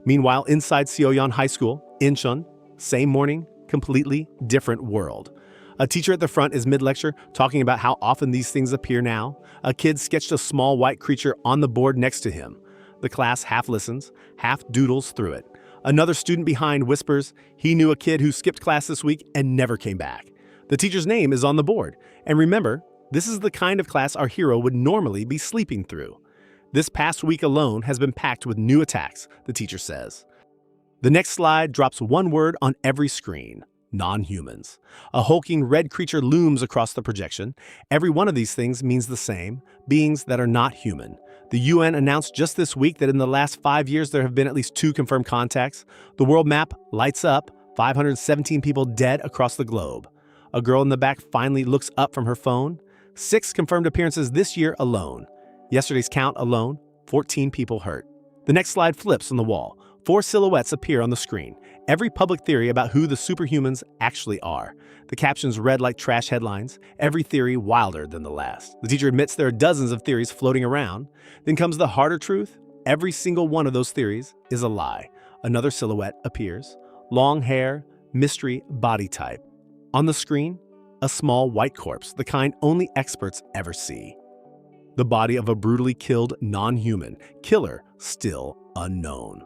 Meanwhile, inside Seoyeon High School, Incheon, same morning, completely different world. A teacher at the front is mid-lecture talking about how often these things appear now. A kid sketched a small white creature on the board next to him. The class half listens, half doodles through it. Another student behind whispers he knew a kid who skipped class this week and never came back. The teacher's name is on the board. And remember, this is the kind of class our hero would normally be sleeping through. This past week alone has been packed with new attacks, the teacher says. The next slide drops one word on every screen: non-humans. A hulking red creature looms across the projection. Every one of these things means the same: beings that are not human. The UN announced just this week that in the last 5 years there have been at least 2 confirmed contacts. The world map lights up, 517 people dead across the globe. A girl in the back finally looks up from her phone. 6 confirmed appearances this year alone. Yesterday's count alone, 14 people hurt. The next slide flips on the wall. 4 silhouettes appear on the screen. every public theory about who the superhumans actually are. The captions read like trash headlines, every theory wilder than the last. The teacher admits there are dozens of theories floating around. Then comes the harder truth. Every single one of those theories is a lie. Another silhouette appears. Long hair, mystery body type. On the screen, a small white corpse, the kind only experts ever see. The body of a brutally killed non-human, killer still unknown.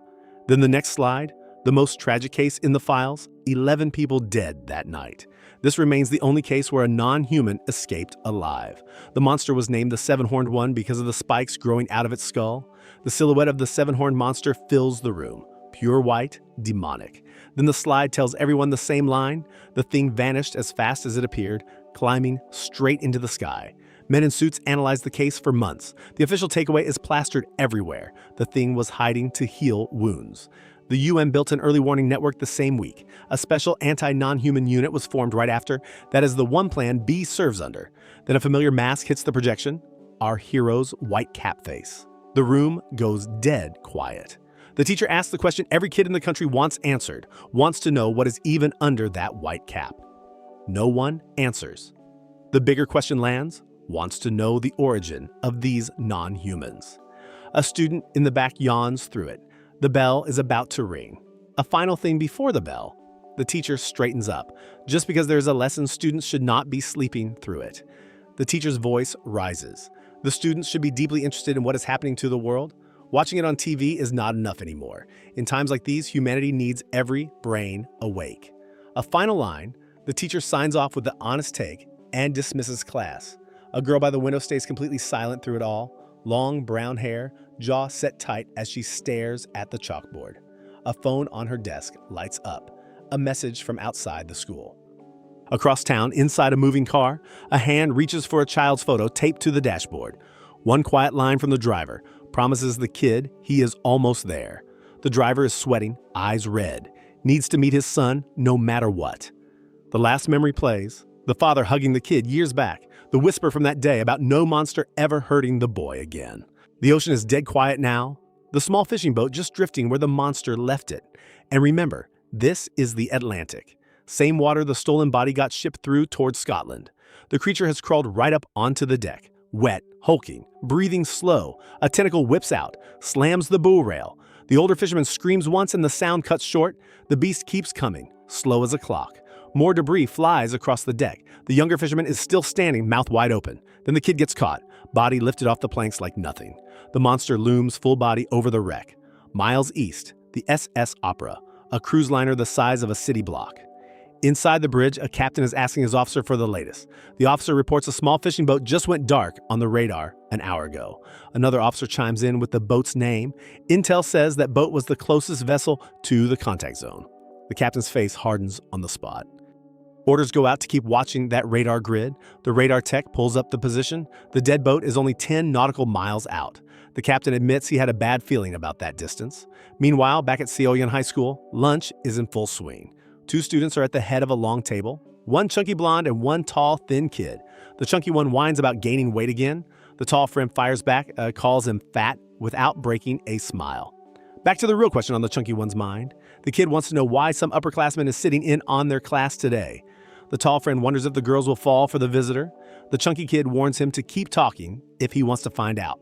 Then the next slide, the most tragic case in the files, 11 people dead that night. This remains the only case where a non-human escaped alive. The monster was named the seven-horned one because of the spikes growing out of its skull. The silhouette of the seven-horned monster fills the room. Pure white, demonic. Then the slide tells everyone the same line. The thing vanished as fast as it appeared, climbing straight into the sky. Men in suits analyzed the case for months. The official takeaway is plastered everywhere. The thing was hiding to heal wounds. The UN built an early warning network the same week. A special anti-non-human unit was formed right after. That is the one plan B serves under. Then a familiar mask hits the projection. Our hero's white cap face. The room goes dead quiet. The teacher asks the question every kid in the country wants answered, wants to know what is even under that white cap. No one answers. The bigger question lands, wants to know the origin of these non-humans. A student in the back yawns through it. The bell is about to ring. A final thing before the bell. The teacher straightens up. Just because there is a lesson, students should not be sleeping through it. The teacher's voice rises. The students should be deeply interested in what is happening to the world. Watching it on TV is not enough anymore. In times like these, humanity needs every brain awake. A final line, the teacher signs off with the honest take and dismisses class. A girl by the window stays completely silent through it all. Long brown hair, jaw set tight as she stares at the chalkboard. A phone on her desk lights up. A message from outside the school. Across town, inside a moving car, a hand reaches for a child's photo taped to the dashboard. One quiet line from the driver promises the kid he is almost there. The driver is sweating, eyes red, needs to meet his son no matter what. The last memory plays, the father hugging the kid years back, the whisper from that day about no monster ever hurting the boy again. The ocean is dead quiet now, the small fishing boat just drifting where the monster left it. And remember, this is the Atlantic. Same water the stolen body got shipped through towards Scotland. The creature has crawled right up onto the deck. Wet, hulking, breathing slow. A tentacle whips out, slams the bow rail. The older fisherman screams once and the sound cuts short. The beast keeps coming, slow as a clock. More debris flies across the deck. The younger fisherman is still standing, mouth wide open. Then the kid gets caught, body lifted off the planks like nothing. The monster looms full body over the wreck. Miles east, the SS Opera, a cruise liner the size of a city block. Inside the bridge, a captain is asking his officer for the latest. The officer reports a small fishing boat just went dark on the radar an hour ago. Another officer chimes in with the boat's name. Intel says that boat was the closest vessel to the contact zone. The captain's face hardens on the spot. Orders go out to keep watching that radar grid. The radar tech pulls up the position. The dead boat is only 10 nautical miles out. The captain admits he had a bad feeling about that distance. Meanwhile, back at Seoyeon High School, lunch is in full swing. Two students are at the head of a long table, one chunky blonde and one tall, thin kid. The chunky one whines about gaining weight again. The tall friend fires back, calls him fat without breaking a smile. Back to the real question on the chunky one's mind. The kid wants to know why some upperclassman is sitting in on their class today. The tall friend wonders if the girls will fall for the visitor. The chunky kid warns him to keep talking if he wants to find out.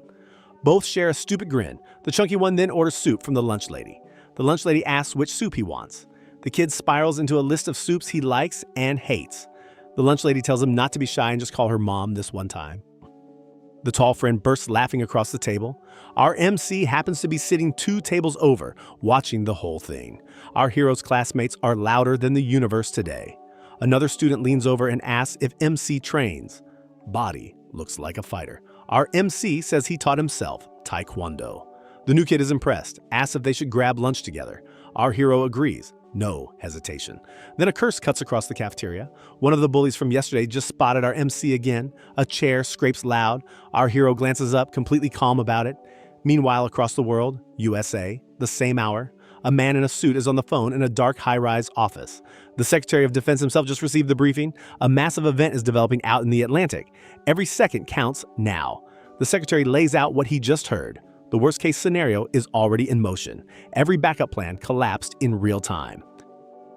Both share a stupid grin. The chunky one then orders soup from the lunch lady. The lunch lady asks which soup he wants. The kid spirals into a list of soups he likes and hates. The lunch lady tells him not to be shy and just call her mom this one time. The tall friend bursts laughing across the table. Our MC happens to be sitting 2 tables over, watching the whole thing. Our hero's classmates are louder than the universe today. Another student leans over and asks if MC trains. Body looks like a fighter. Our MC says he taught himself Taekwondo. The new kid is impressed, asks if they should grab lunch together. Our hero agrees. No hesitation. Then a curse cuts across the cafeteria. One of the bullies from yesterday just spotted our MC again. A chair scrapes loud. Our hero glances up, completely calm about it. Meanwhile, across the world, USA, the same hour, a man in a suit is on the phone in a dark high-rise office. The Secretary of Defense himself just received the briefing. A massive event is developing out in the Atlantic. Every second counts now. The Secretary lays out what he just heard. The worst-case scenario is already in motion. Every backup plan collapsed in real time.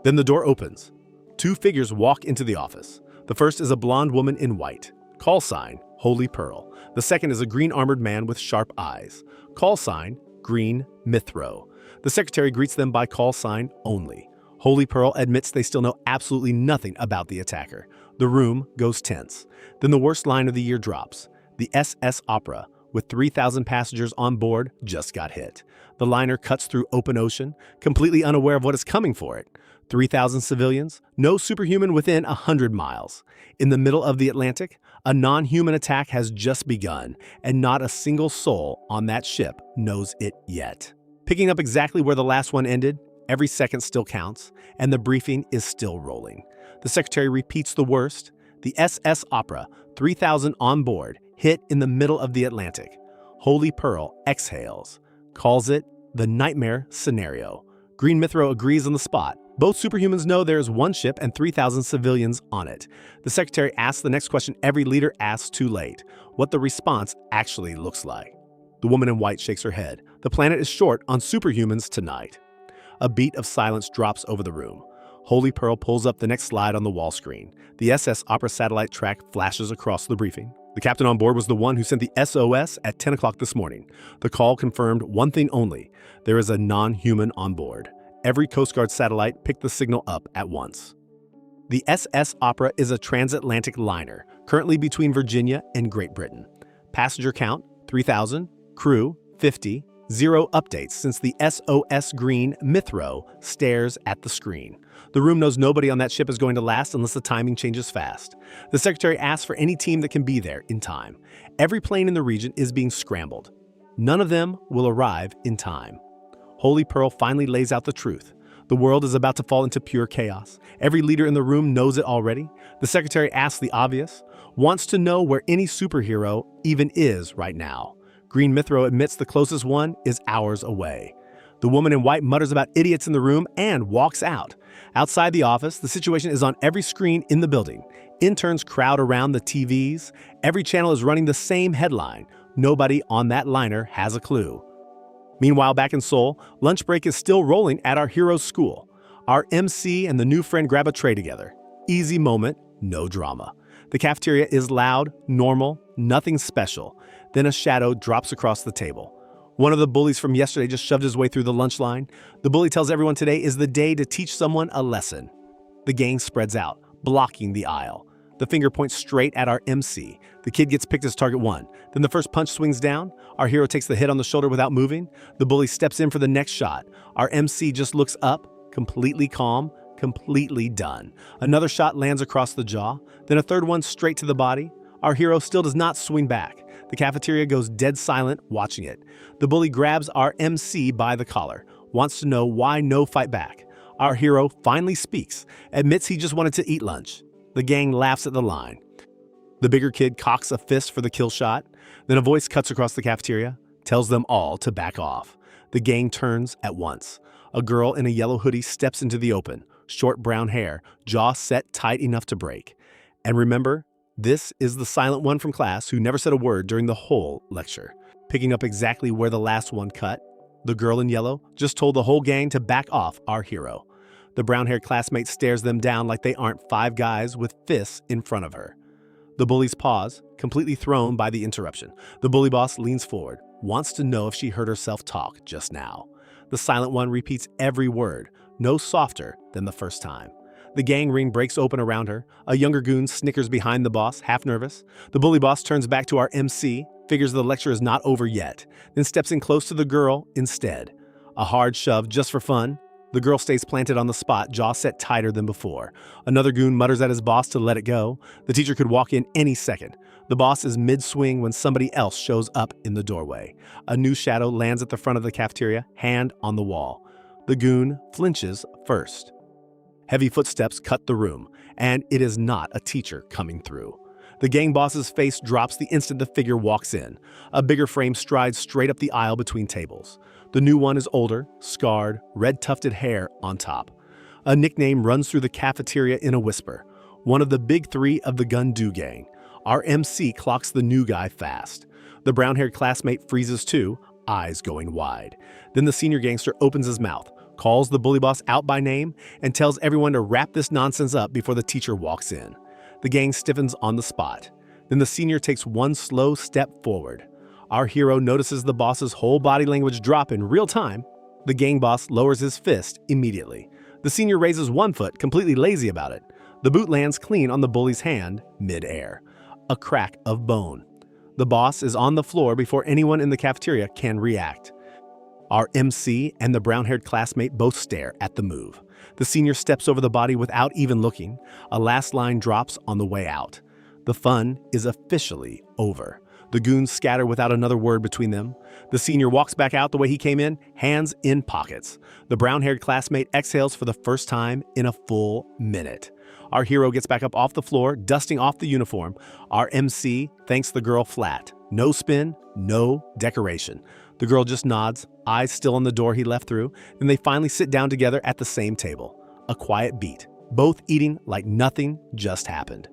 Then the door opens. Two figures walk into the office. The first is a blonde woman in white. Call sign, Holy Pearl. The second is a green-armored man with sharp eyes. Call sign, Green Mithro. The secretary greets them by call sign only. Holy Pearl admits they still know absolutely nothing about the attacker. The room goes tense. Then the worst line of the year drops. The SS Opera, with 3,000 passengers on board, just got hit. The liner cuts through open ocean, completely unaware of what is coming for it. 3,000 civilians, no superhuman within 100 miles. In the middle of the Atlantic, a non-human attack has just begun, and not a single soul on that ship knows it yet. Picking up exactly where the last one ended, every second still counts, and the briefing is still rolling. The secretary repeats the worst. The SS Opera, 3,000 on board, hit in the middle of the Atlantic. Holy Pearl exhales, calls it the nightmare scenario. Green Mithro agrees on the spot. Both superhumans know there is one ship and 3,000 civilians on it. The secretary asks the next question every leader asks too late, what the response actually looks like. The woman in white shakes her head. The planet is short on superhumans tonight. A beat of silence drops over the room. Holy Pearl pulls up the next slide on the wall screen. The SS Opera satellite track flashes across the briefing. The captain on board was the one who sent the SOS at 10 o'clock this morning. The call confirmed one thing only. There is a non-human on board. Every Coast Guard satellite picked the signal up at once. The SS Opera is a transatlantic liner, currently between Virginia and Great Britain. Passenger count, 3,000. Crew, 50. Zero updates since the SOS Green Mithro stares at the screen. The room knows nobody on that ship is going to last unless the timing changes fast. The secretary asks for any team that can be there in time. Every plane in the region is being scrambled. None of them will arrive in time. Holy Pearl finally lays out the truth. The world is about to fall into pure chaos. Every leader in the room knows it already. The secretary asks the obvious, wants to know where any superhero even is right now. Green Mithro admits the closest one is hours away. The woman in white mutters about idiots in the room and walks out. Outside the office, the situation is on every screen in the building. Interns crowd around the TVs. Every channel is running the same headline. Nobody on that liner has a clue. Meanwhile, back in Seoul, lunch break is still rolling at our hero's school. Our MC and the new friend grab a tray together. Easy moment, no drama. The cafeteria is loud, normal, nothing special. Then a shadow drops across the table. One of the bullies from yesterday just shoved his way through the lunch line. The bully tells everyone today is the day to teach someone a lesson. The gang spreads out, blocking the aisle. The finger points straight at our MC. The kid gets picked as target one. Then the first punch swings down. Our hero takes the hit on the shoulder without moving. The bully steps in for the next shot. Our MC just looks up, completely calm, completely done. Another shot lands across the jaw, then a third one straight to the body. Our hero still does not swing back. The cafeteria goes dead silent, watching it. The bully grabs our MC by the collar, wants to know why no fight back. Our hero finally speaks, admits he just wanted to eat lunch. The gang laughs at the line. The bigger kid cocks a fist for the kill shot. Then a voice cuts across the cafeteria, tells them all to back off. The gang turns at once. A girl in a yellow hoodie steps into the open, short brown hair, jaw set tight enough to break. And remember, this is the silent one from class who never said a word during the whole lecture. Picking up exactly where the last one cut, the girl in yellow just told the whole gang to back off our hero. The brown-haired classmate stares them down like they aren't five guys with fists in front of her. The bullies pause, completely thrown by the interruption. The bully boss leans forward, wants to know if she heard herself talk just now. The silent one repeats every word, no softer than the first time. The gang ring breaks open around her. A younger goon snickers behind the boss, half nervous. The bully boss turns back to our MC, figures the lecture is not over yet, then steps in close to the girl instead. A hard shove just for fun. The girl stays planted on the spot, jaw set tighter than before. Another goon mutters at his boss to let it go. The teacher could walk in any second. The boss is mid-swing when somebody else shows up in the doorway. A new shadow lands at the front of the cafeteria, hand on the wall. The goon flinches first. Heavy footsteps cut the room, and it is not a teacher coming through. The gang boss's face drops the instant the figure walks in. A bigger frame strides straight up the aisle between tables. The new one is older, scarred, red-tufted hair on top. A nickname runs through the cafeteria in a whisper. One of the big three of the Gun-Do gang. Our MC clocks the new guy fast. The brown-haired classmate freezes too, eyes going wide. Then the senior gangster opens his mouth. calls the bully boss out by name, and tells everyone to wrap this nonsense up before the teacher walks in. The gang stiffens on the spot. Then the senior takes one slow step forward. Our hero notices the boss's whole body language drop in real time. The gang boss lowers his fist immediately. The senior raises one foot, completely lazy about it. The boot lands clean on the bully's hand, mid-air. A crack of bone. The boss is on the floor before anyone in the cafeteria can react. Our MC and the brown-haired classmate both stare at the move. The senior steps over the body without even looking. A last line drops on the way out. The fun is officially over. The goons scatter without another word between them. The senior walks back out the way he came in, hands in pockets. The brown-haired classmate exhales for the first time in a full minute. Our hero gets back up off the floor, dusting off the uniform. Our MC thanks the girl flat. No spin, no decoration. The girl just nods, eyes still on the door he left through. Then they finally sit down together at the same table. A quiet beat, both eating like nothing just happened.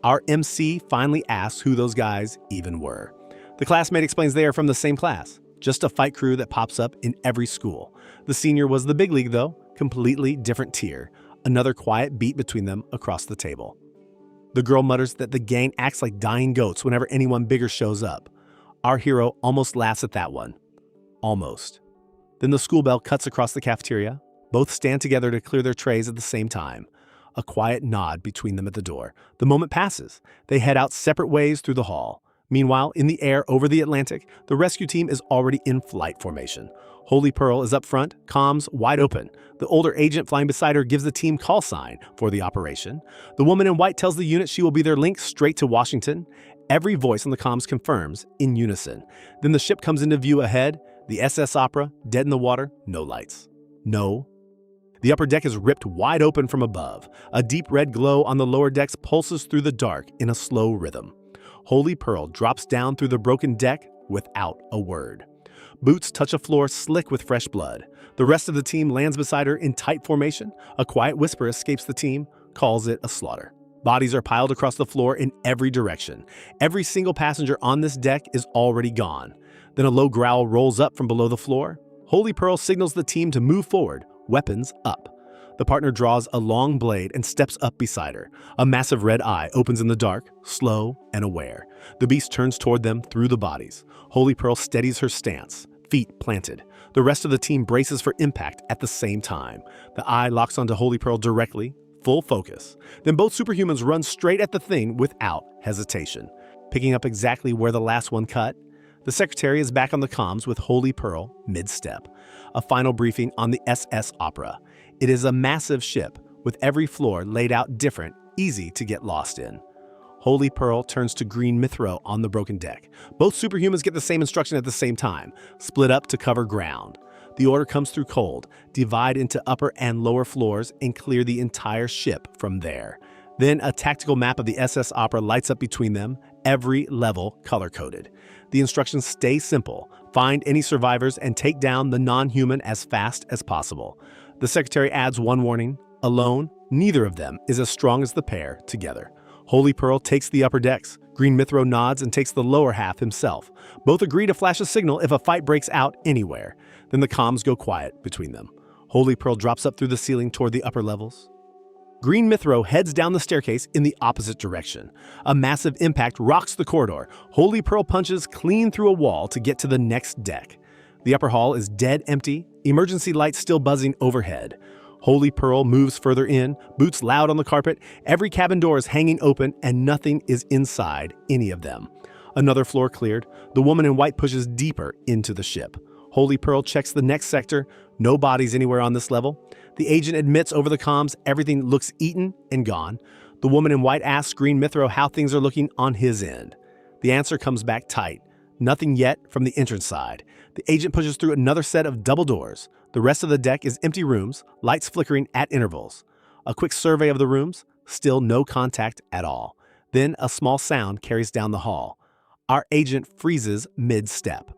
Our MC finally asks who those guys even were. The classmate explains they are from the same class, just a fight crew that pops up in every school. The senior was the big league though, completely different tier. Another quiet beat between them across the table. The girl mutters that the gang acts like dying goats whenever anyone bigger shows up. Our hero almost laughs at that one. Almost. Then the school bell cuts across the cafeteria. Both stand together to clear their trays at the same time. A quiet nod between them at the door. The moment passes. They head out separate ways through the hall. Meanwhile, in the air over the Atlantic, the rescue team is already in flight formation. Holy Pearl is up front, comms wide open. The older agent flying beside her gives the team call sign for the operation. The woman in white tells the unit she will be their link straight to Washington. Every voice on the comms confirms in unison. Then the ship comes into view ahead. The SS Opera, dead in the water, no lights. No. The upper deck is ripped wide open from above. A deep red glow on the lower decks pulses through the dark in a slow rhythm. Holy Pearl drops down through the broken deck without a word. Boots touch a floor slick with fresh blood. The rest of the team lands beside her in tight formation. A quiet whisper escapes the team, calls it a slaughter. Bodies are piled across the floor in every direction. Every single passenger on this deck is already gone. Then a low growl rolls up from below the floor. Holy Pearl signals the team to move forward, weapons up. The partner draws a long blade and steps up beside her. A massive red eye opens in the dark, slow and aware. The beast turns toward them through the bodies. Holy Pearl steadies her stance, feet planted. The rest of the team braces for impact at the same time. The eye locks onto Holy Pearl directly, full focus. Then both superhumans run straight at the thing without hesitation. Picking up exactly where the last one cut, the secretary is back on the comms with Holy Pearl mid-step. A final briefing on the SS Opera. It is a massive ship with every floor laid out different, easy to get lost in. Holy Pearl turns to Green Mithro on the broken deck. Both superhumans get the same instruction at the same time. Split up to cover ground. The order comes through cold. Divide into upper and lower floors and clear the entire ship from there. Then a tactical map of the SS Opera lights up between them, every level color-coded. The instructions stay simple. Find any survivors and take down the non-human as fast as possible. The secretary adds one warning. Alone, neither of them is as strong as the pair together. Holy Pearl takes the upper decks. Green Mithro nods and takes the lower half himself. Both agree to flash a signal if a fight breaks out anywhere. Then the comms go quiet between them. Holy Pearl drops up through the ceiling toward the upper levels. Green Mithro heads down the staircase in the opposite direction. A massive impact rocks the corridor. Holy Pearl punches clean through a wall to get to the next deck. The upper hall is dead empty, emergency lights still buzzing overhead. Holy Pearl moves further in, boots loud on the carpet, every cabin door is hanging open and nothing is inside any of them. Another floor cleared, the woman in white pushes deeper into the ship. Holy Pearl checks the next sector, no bodies anywhere on this level. The agent admits over the comms everything looks eaten and gone. The woman in white asks Green Mithro how things are looking on his end. The answer comes back tight. Nothing yet from the entrance side. The agent pushes through another set of double doors. The rest of the deck is empty rooms, lights flickering at intervals. A quick survey of the rooms, still no contact at all. Then a small sound carries down the hall. Our agent freezes mid-step.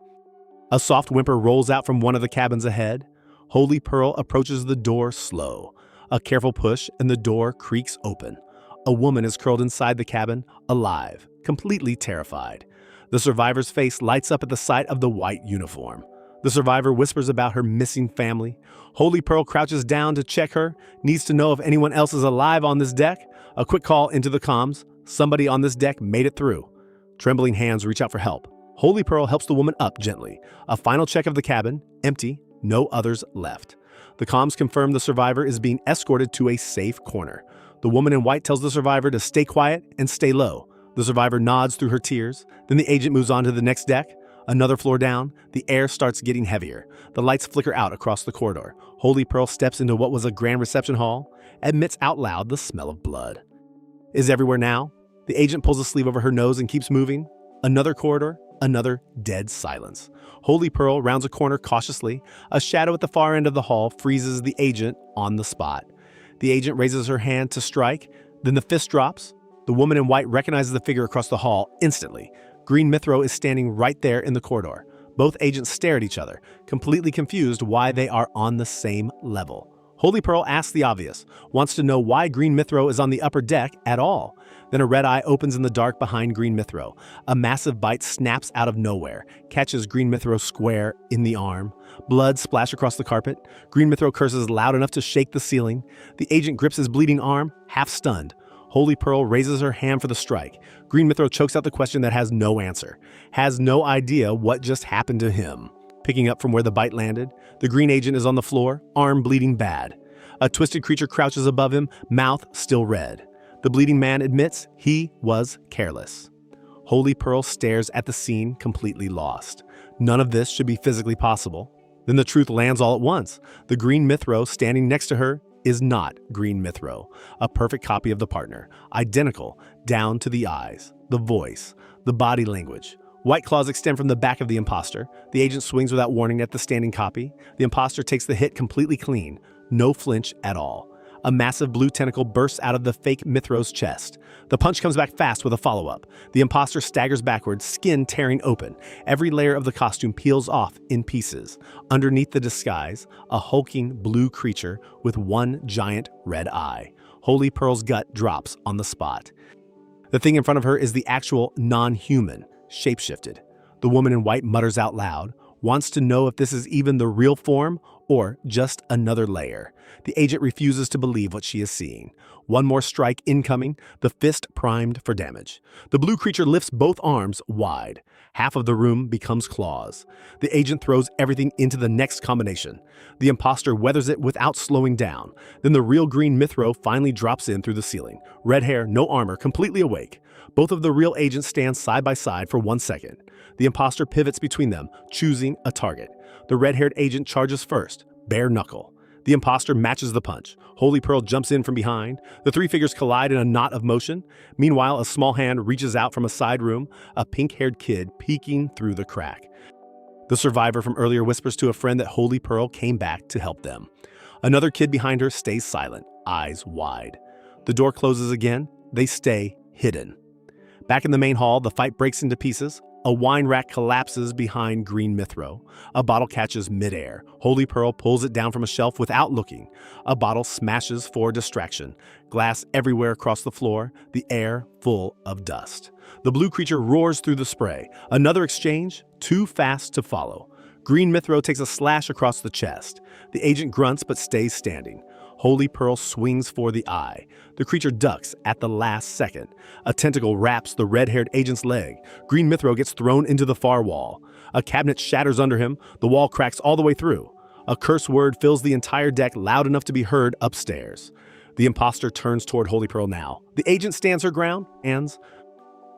A soft whimper rolls out from one of the cabins ahead. Holy Pearl approaches the door slow. A careful push and the door creaks open. A woman is curled inside the cabin, alive, completely terrified. The survivor's face lights up at the sight of the white uniform. The survivor whispers about her missing family. Holy Pearl crouches down to check her, needs to know if anyone else is alive on this deck. A quick call into the comms. Somebody on this deck made it through. Trembling hands reach out for help. Holy Pearl helps the woman up gently. A final check of the cabin, empty, no others left. The comms confirm the survivor is being escorted to a safe corner. The woman in white tells the survivor to stay quiet and stay low. The survivor nods through her tears. Then the agent moves on to the next deck. Another floor down, the air starts getting heavier. The lights flicker out across the corridor. Holy Pearl steps into what was a grand reception hall, admits out loud the smell of blood. Is everywhere now? The agent pulls a sleeve over her nose and keeps moving. Another corridor, another dead silence. Holy Pearl rounds a corner cautiously. A shadow at the far end of the hall freezes the agent on the spot. The agent raises her hand to strike, then the fist drops. The woman in white recognizes the figure across the hall instantly. Green Mithro is standing right there in the corridor. Both agents stare at each other, completely confused why they are on the same level. Holy Pearl asks the obvious, wants to know why Green Mithro is on the upper deck at all. Then a red eye opens in the dark behind Green Mithro. A massive bite snaps out of nowhere, catches Green Mithro square in the arm. Blood splash across the carpet. Green Mithro curses loud enough to shake the ceiling. The agent grips his bleeding arm, half stunned. Holy Pearl raises her hand for the strike. Green Mithro chokes out the question that has no answer. Has no idea what just happened to him. Picking up from where the bite landed, the green agent is on the floor, arm bleeding bad. A twisted creature crouches above him, mouth still red. The bleeding man admits he was careless. Holy Pearl stares at the scene, completely lost. None of this should be physically possible. Then the truth lands all at once. The Green Mithro standing next to her is not Green Mithro, a perfect copy of the partner, identical down to the eyes, the voice, the body language. White claws extend from the back of the imposter. The agent swings without warning at the standing copy. The imposter takes the hit completely clean, no flinch at all. A massive blue tentacle bursts out of the fake Mithro's chest. The punch comes back fast with a follow-up. The imposter staggers backwards, skin tearing open. Every layer of the costume peels off in pieces. Underneath the disguise, a hulking blue creature with one giant red eye. Holy Pearl's gut drops on the spot. The thing in front of her is the actual non-human, shapeshifted. The woman in white mutters out loud, wants to know if this is even the real form or just another layer. The agent refuses to believe what she is seeing. One more strike incoming, the fist primed for damage. The blue creature lifts both arms wide. Half of the room becomes claws. The agent throws everything into the next combination. The imposter weathers it without slowing down. Then the real Green Mithro finally drops in through the ceiling. Red hair, no armor, completely awake. Both of the real agents stand side by side for 1 second. The imposter pivots between them, choosing a target. The red-haired agent charges first, bare knuckle. The imposter matches the punch. Holy Pearl jumps in from behind. The three figures collide in a knot of motion. Meanwhile, a small hand reaches out from a side room, a pink-haired kid peeking through the crack. The survivor from earlier whispers to a friend that Holy Pearl came back to help them. Another kid behind her stays silent, eyes wide. The door closes again. They stay hidden. Back in the main hall, the fight breaks into pieces. A wine rack collapses behind Green Mithro. A bottle catches midair. Holy Pearl pulls it down from a shelf without looking. A bottle smashes for distraction. Glass everywhere across the floor, the air full of dust. The blue creature roars through the spray. Another exchange, too fast to follow. Green Mithro takes a slash across the chest. The agent grunts but stays standing. Holy Pearl swings for the eye. The creature ducks at the last second. A tentacle wraps the red-haired agent's leg. Green Mithro gets thrown into the far wall. A cabinet shatters under him. The wall cracks all the way through. A curse word fills the entire deck loud enough to be heard upstairs. The imposter turns toward Holy Pearl now. The agent stands her ground, and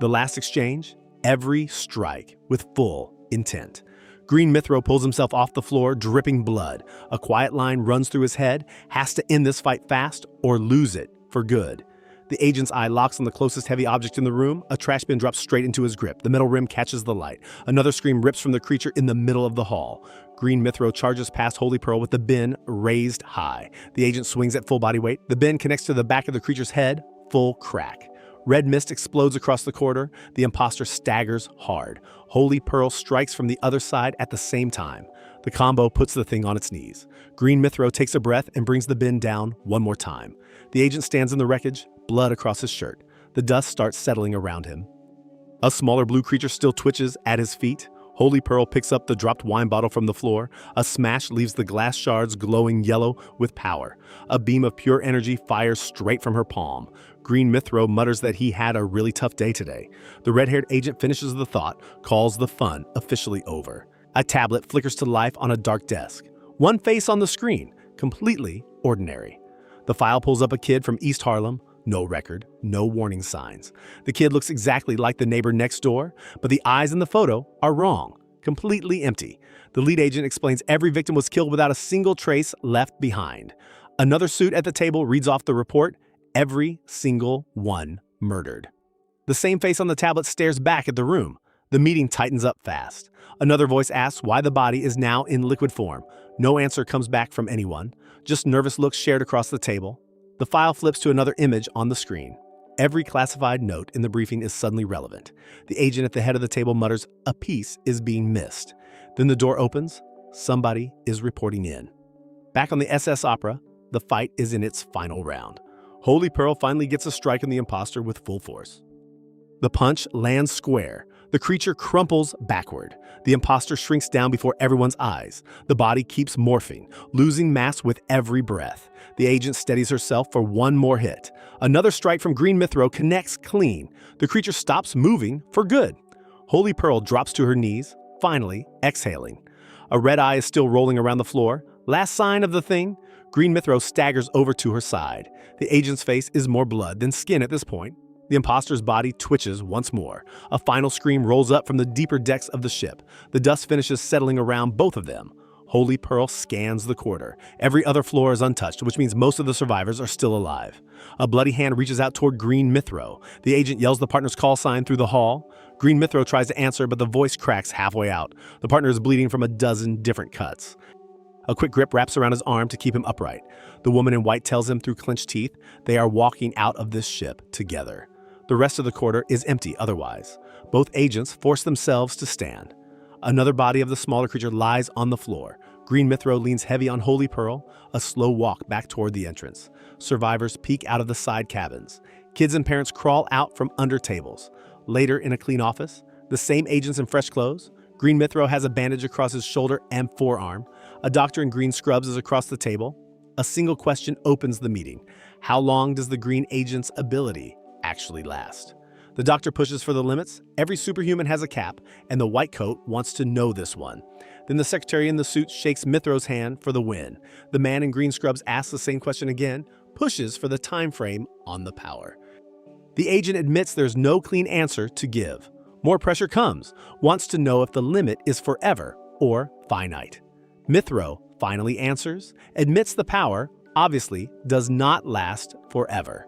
the last exchange, every strike with full intent. Green Mithro pulls himself off the floor, dripping blood. A quiet line runs through his head, has to end this fight fast or lose it for good. The agent's eye locks on the closest heavy object in the room. A trash bin drops straight into his grip. The metal rim catches the light. Another scream rips from the creature in the middle of the hall. Green Mithro charges past Holy Pearl with the bin raised high. The agent swings at full body weight. The bin connects to the back of the creature's head, full crack. Red mist explodes across the corridor. The imposter staggers hard. Holy Pearl strikes from the other side at the same time. The combo puts the thing on its knees. Green Mithro takes a breath and brings the bin down one more time. The agent stands in the wreckage, blood across his shirt. The dust starts settling around him. A smaller blue creature still twitches at his feet. Holy Pearl picks up the dropped wine bottle from the floor. A smash leaves the glass shards glowing yellow with power. A beam of pure energy fires straight from her palm. Green Mithro mutters that he had a really tough day today. The red-haired agent finishes the thought, calls the fun officially over. A tablet flickers to life on a dark desk. One face on the screen, completely ordinary. The file pulls up a kid from East Harlem. No record, no warning signs. The kid looks exactly like the neighbor next door, but the eyes in the photo are wrong, completely empty. The lead agent explains every victim was killed without a single trace left behind. Another suit at the table reads off the report, every single one murdered. The same face on the tablet stares back at the room. The meeting tightens up fast. Another voice asks why the body is now in liquid form. No answer comes back from anyone, just nervous looks shared across the table. The file flips to another image on the screen. Every classified note in the briefing is suddenly relevant. The agent at the head of the table mutters, "A piece is being missed." Then the door opens. Somebody is reporting in. Back on the SS Opera, the fight is in its final round. Holy Pearl finally gets a strike on the imposter with full force. The punch lands square. The creature crumples backward. The imposter shrinks down before everyone's eyes. The body keeps morphing, losing mass with every breath. The agent steadies herself for one more hit. Another strike from Green Mithro connects clean. The creature stops moving for good. Holy Pearl drops to her knees, finally exhaling. A red eye is still rolling around the floor. Last sign of the thing. Green Mithro staggers over to her side. The agent's face is more blood than skin at this point. The imposter's body twitches once more. A final scream rolls up from the deeper decks of the ship. The dust finishes settling around both of them. Holy Pearl scans the quarter. Every other floor is untouched, which means most of the survivors are still alive. A bloody hand reaches out toward Green Mithro. The agent yells the partner's call sign through the hall. Green Mithro tries to answer, but the voice cracks halfway out. The partner is bleeding from a dozen different cuts. A quick grip wraps around his arm to keep him upright. The woman in white tells him through clenched teeth they are walking out of this ship together. The rest of the quarter is empty otherwise. Both agents force themselves to stand. Another body of the smaller creature lies on the floor. Green Mithro leans heavy on Holy Pearl, a slow walk back toward the entrance. Survivors peek out of the side cabins. Kids and parents crawl out from under tables. Later, in a clean office, the same agents in fresh clothes. Green Mithro has a bandage across his shoulder and forearm. A doctor in green scrubs is across the table. A single question opens the meeting. How long does the green agent's ability actually last? The doctor pushes for the limits. Every superhuman has a cap, and the white coat wants to know this one. Then the secretary in the suit shakes Mithro's hand for the win. The man in green scrubs asks the same question again, pushes for the time frame on the power. The agent admits there's no clean answer to give. More pressure comes, wants to know if the limit is forever or finite. Mithro finally answers, admits the power, obviously, does not last forever.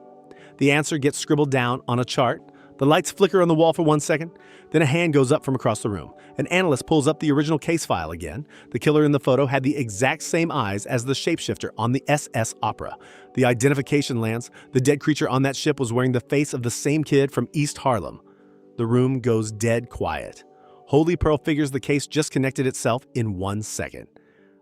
The answer gets scribbled down on a chart. The lights flicker on the wall for 1 second. Then a hand goes up from across the room. An analyst pulls up the original case file again. The killer in the photo had the exact same eyes as the shapeshifter on the SS Opera. The identification lands. The dead creature on that ship was wearing the face of the same kid from East Harlem. The room goes dead quiet. Holy Pearl figures the case just connected itself in 1 second.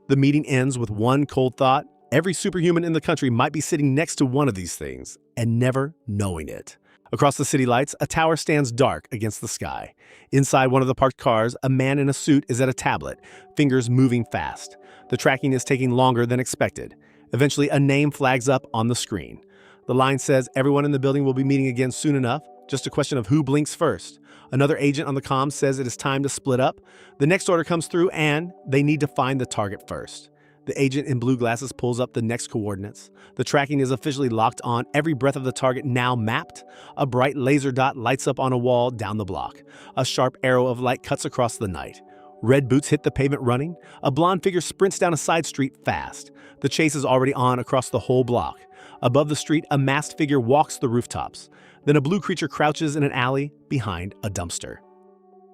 The meeting ends with one cold thought. Every superhuman in the country might be sitting next to one of these things and never knowing it. Across the city lights, a tower stands dark against the sky. Inside one of the parked cars, a man in a suit is at a tablet, fingers moving fast. The tracking is taking longer than expected. Eventually, a name flags up on the screen. The line says everyone in the building will be meeting again soon enough, just a question of who blinks first. Another agent on the comms says it is time to split up. The next order comes through and they need to find the target first. The agent in blue glasses pulls up the next coordinates. The tracking is officially locked on, every breath of the target now mapped. A bright laser dot lights up on a wall down the block. A sharp arrow of light cuts across the night. Red boots hit the pavement running. A blonde figure sprints down a side street fast. The chase is already on across the whole block. Above the street, a masked figure walks the rooftops. Then a blue creature crouches in an alley behind a dumpster.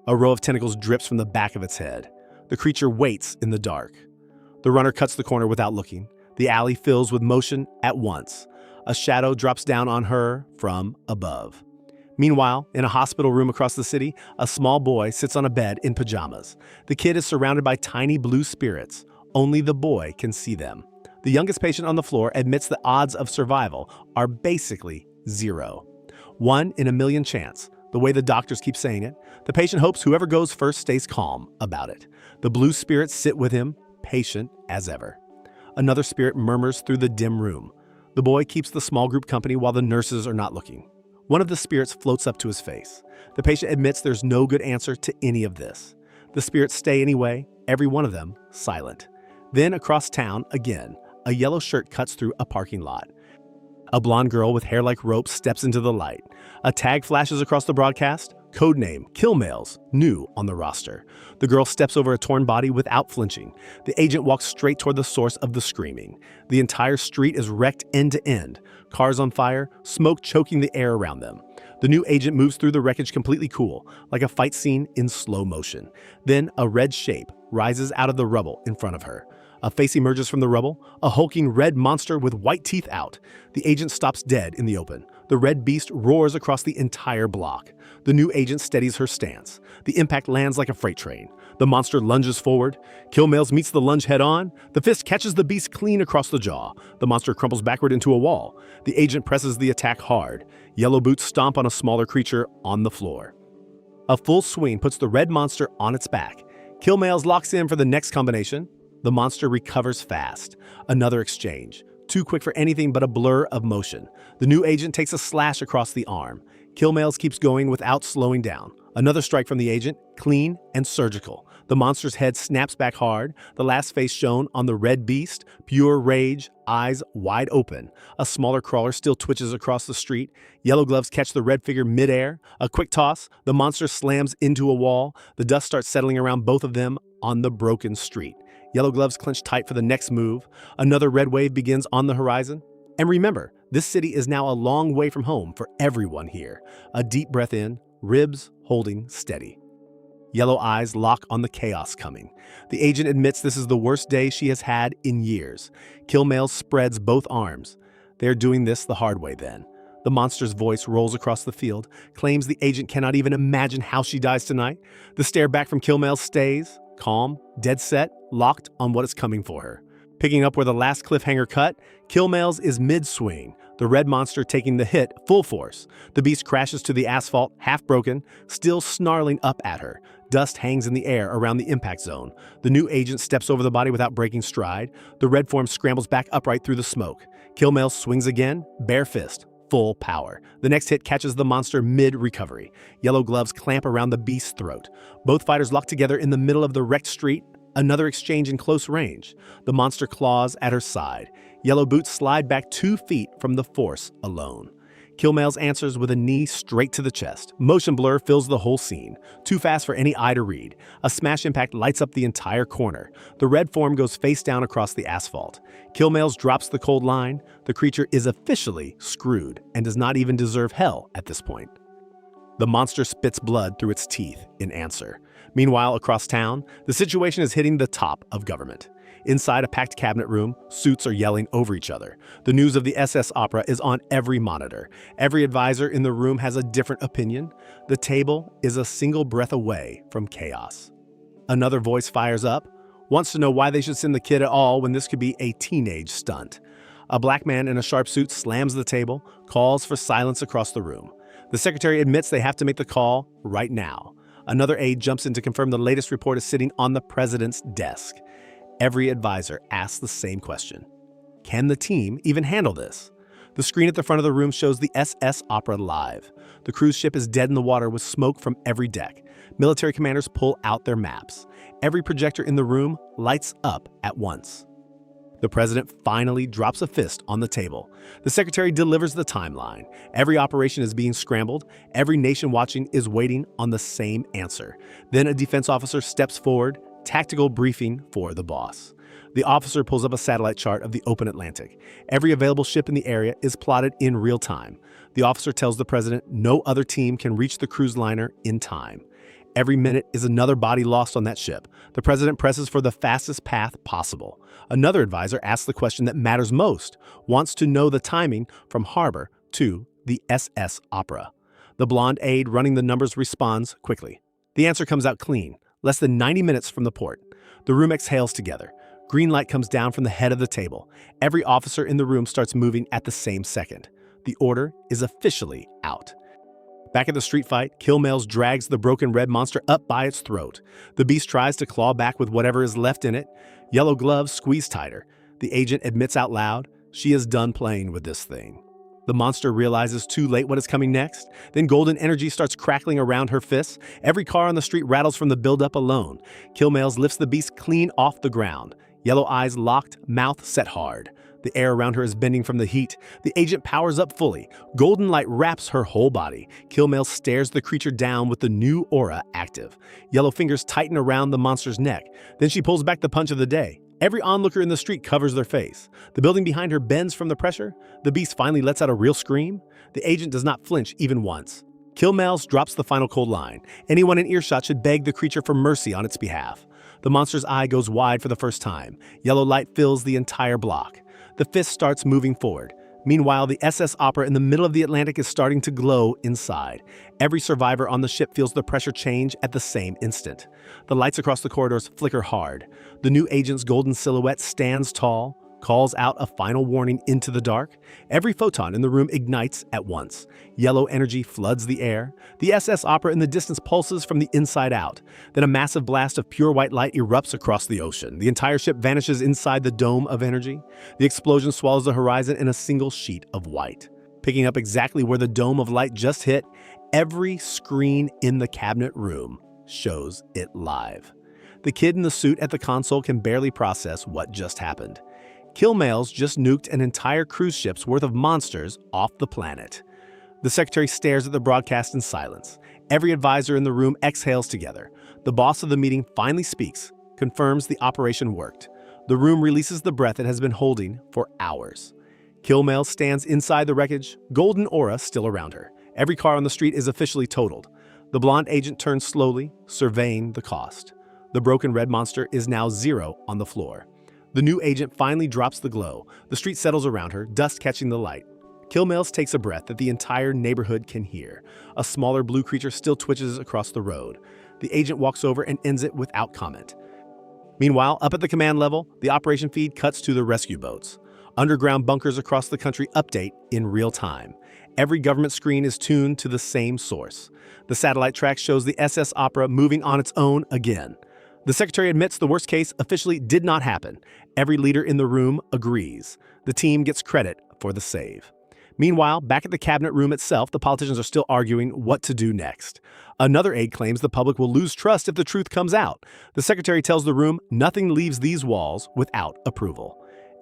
A row of tentacles drips from the back of its head. The creature waits in the dark. The runner cuts the corner without looking. The alley fills with motion at once. A shadow drops down on her from above. Meanwhile, in a hospital room across the city, a small boy sits on a bed in pajamas. The kid is surrounded by tiny blue spirits. Only the boy can see them. The youngest patient on the floor admits the odds of survival are basically 0. 1 in a million chance. the way the doctors keep saying it. The patient hopes whoever goes first stays calm about it. The blue spirits sit with him, patient as ever. Another spirit murmurs through the dim room. The boy keeps the small group company while the nurses are not looking. One of the spirits floats up to his face. The patient admits there's no good answer to any of this. The spirits stay anyway, every one of them silent. Then across town, again, a yellow shirt cuts through a parking lot. A blonde girl with hair like ropes steps into the light. A tag flashes across the broadcast. Codename, Kill Males, new on the roster. The girl steps over a torn body without flinching. The agent walks straight toward the source of the screaming. The entire street is wrecked end to end. Cars on fire, smoke choking the air around them. The new agent moves through the wreckage completely cool, like a fight scene in slow motion. Then a red shape rises out of the rubble in front of her. A face emerges from the rubble, a hulking red monster with white teeth out. The agent stops dead in the open. The red beast roars across the entire block. The new agent steadies her stance. The impact lands like a freight train. The monster lunges forward. Kill Males meets the lunge head on. The fist catches the beast clean across the jaw. The monster crumples backward into a wall. The agent presses the attack hard. Yellow boots stomp on a smaller creature on the floor. A full swing puts the red monster on its back. Kill Males locks in for the next combination. The monster recovers fast. Another exchange. Too quick for anything but a blur of motion. The new agent takes a slash across the arm. Kill Males keeps going without slowing down. Another strike from the agent, clean and surgical. The monster's head snaps back hard, the last face shown on the red beast, pure rage, eyes wide open. A smaller crawler still twitches across the street. Yellow gloves catch the red figure midair. A quick toss, the monster slams into a wall. The dust starts settling around both of them on the broken street. Yellow gloves clench tight for the next move. Another red wave begins on the horizon. And remember, this city is now a long way from home for everyone here. A deep breath in, ribs holding steady. Yellow eyes lock on the chaos coming. The agent admits this is the worst day she has had in years. Kill Males spreads both arms. They're doing this the hard way then. The monster's voice rolls across the field, claims the agent cannot even imagine how she dies tonight. The stare back from Kill Males stays, calm, dead set, locked on what is coming for her. Picking up where the last cliffhanger cut, Kill Males is mid-swing, the red monster taking the hit full force. The beast crashes to the asphalt, half broken, still snarling up at her. Dust hangs in the air around the impact zone. The new agent steps over the body without breaking stride. The red form scrambles back upright through the smoke. Kill Males swings again, bare fist, full power. The next hit catches the monster mid-recovery. Yellow gloves clamp around the beast's throat. Both fighters lock together in the middle of the wrecked street. Another exchange in close range. The monster claws at her side. Yellow boots slide back 2 feet from the force alone. Kill Males answers with a knee straight to the chest. Motion blur fills the whole scene. Too fast for any eye to read. A smash impact lights up the entire corner. The red form goes face down across the asphalt. Kill Males drops the cold line. The creature is officially screwed and does not even deserve hell at this point. The monster spits blood through its teeth in answer. Meanwhile, across town, the situation is hitting the top of government. Inside a packed cabinet room, suits are yelling over each other. The news of the SS Opera is on every monitor. Every advisor in the room has a different opinion. The table is a single breath away from chaos. Another voice fires up, wants to know why they should send the kid at all when this could be a teenage stunt. A black man in a sharp suit slams the table, calls for silence across the room. The secretary admits they have to make the call right now. Another aide jumps in to confirm the latest report is sitting on the president's desk. Every advisor asks the same question. Can the team even handle this? The screen at the front of the room shows the SS Opera live. The cruise ship is dead in the water with smoke from every deck. Military commanders pull out their maps. Every projector in the room lights up at once. The president finally drops a fist on the table. The secretary delivers the timeline. Every operation is being scrambled. Every nation watching is waiting on the same answer. Then a defense officer steps forward. Tactical briefing for the boss. The officer pulls up a satellite chart of the open Atlantic. Every available ship in the area is plotted in real time. The officer tells the president no other team can reach the cruise liner in time. Every minute is another body lost on that ship. The president presses for the fastest path possible. Another advisor asks the question that matters most, wants to know the timing from harbor to the SS Opera. The blonde aide running the numbers responds quickly. The answer comes out clean, less than 90 minutes from the port. The room exhales together. Green light comes down from the head of the table. Every officer in the room starts moving at the same second. The order is officially out. Back at the street fight, Killmails drags the broken red monster up by its throat. The beast tries to claw back with whatever is left in it. Yellow gloves squeeze tighter. The agent admits out loud she is done playing with this thing. The monster realizes too late what is coming next. Then golden energy starts crackling around her fists. Every car on the street rattles from the buildup alone. Killmails lifts the beast clean off the ground. Yellow eyes locked, mouth set hard. The air around her is bending from the heat. The agent powers up fully. Golden light wraps her whole body. Killmail stares the creature down with the new aura active. Yellow fingers tighten around the monster's neck. Then she pulls back the punch of the day. Every onlooker in the street covers their face. The building behind her bends from the pressure. The beast finally lets out a real scream. The agent does not flinch even once. Killmails drops the final cold line. Anyone in earshot should beg the creature for mercy on its behalf. The monster's eye goes wide for the first time. Yellow light fills the entire block. The fist starts moving forward. Meanwhile, the SS Opera in the middle of the Atlantic is starting to glow inside. Every survivor on the ship feels the pressure change at the same instant. The lights across the corridors flicker hard. The new agent's golden silhouette stands tall, calls out a final warning into the dark. Every photon in the room ignites at once. Yellow energy floods the air. The SS Opera in the distance pulses from the inside out. Then a massive blast of pure white light erupts across the ocean. The entire ship vanishes inside the dome of energy. The explosion swallows the horizon in a single sheet of white. Picking up exactly where the dome of light just hit, every screen in the cabinet room shows it live. The kid in the suit at the console can barely process what just happened. Killmails just nuked an entire cruise ship's worth of monsters off the planet. The secretary stares at the broadcast in silence. Every advisor in the room exhales together. The boss of the meeting finally speaks, confirms the operation worked. The room releases the breath it has been holding for hours. Killmail stands inside the wreckage, golden aura still around her. Every car on the street is officially totaled. The blonde agent turns slowly, surveying the cost. The broken red monster is now 0 on the floor. The new agent finally drops the glow. The street settles around her, dust catching the light. Killmails takes a breath that the entire neighborhood can hear. A smaller blue creature still twitches across the road. The agent walks over and ends it without comment. Meanwhile, up at the command level, the operation feed cuts to the rescue boats. Underground bunkers across the country update in real time. Every government screen is tuned to the same source. The satellite track shows the SS Opera moving on its own again. The secretary admits the worst case officially did not happen. Every leader in the room agrees. The team gets credit for the save. Meanwhile, back at the cabinet room itself, the politicians are still arguing what to do next. Another aide claims the public will lose trust if the truth comes out. The secretary tells the room nothing leaves these walls without approval.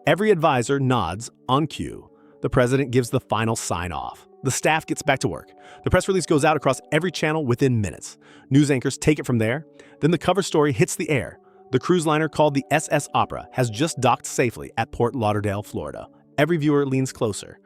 Every advisor nods on cue. The president gives the final sign-off. The staff gets back to work. The press release goes out across every channel within minutes. News anchors take it from there. Then the cover story hits the air. The cruise liner called the SS Opera has just docked safely at Port Lauderdale, Florida. Every viewer leans closer.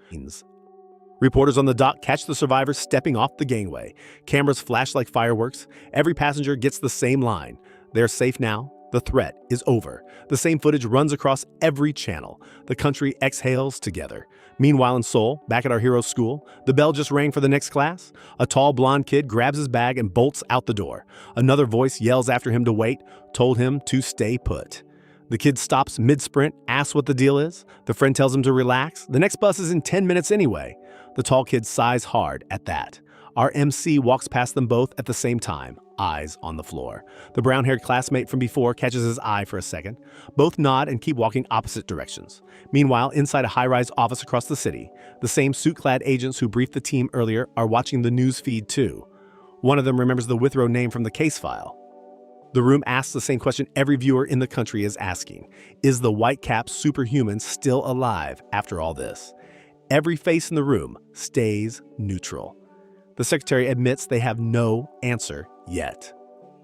Reporters on the dock catch the survivors stepping off the gangway. Cameras flash like fireworks. Every passenger gets the same line. They're safe now. The threat is over. The same footage runs across every channel. The country exhales together. Meanwhile in Seoul, back at our hero's school, the bell just rang for the next class. A tall blonde kid grabs his bag and bolts out the door. Another voice yells after him to wait, told him to stay put. The kid stops mid-sprint, asks what the deal is. The friend tells him to relax. The next bus is in 10 minutes anyway. The tall kid sighs hard at that. Our MC walks past them both at the same time, eyes on the floor. The brown-haired classmate from before catches his eye for a second. Both nod and keep walking opposite directions. Meanwhile, inside a high-rise office across the city, the same suit-clad agents who briefed the team earlier are watching the news feed too. One of them remembers the Withrow name from the case file. The room asks the same question every viewer in the country is asking. Is the white-capped superhuman still alive after all this? Every face in the room stays neutral. The secretary admits they have no answer yet.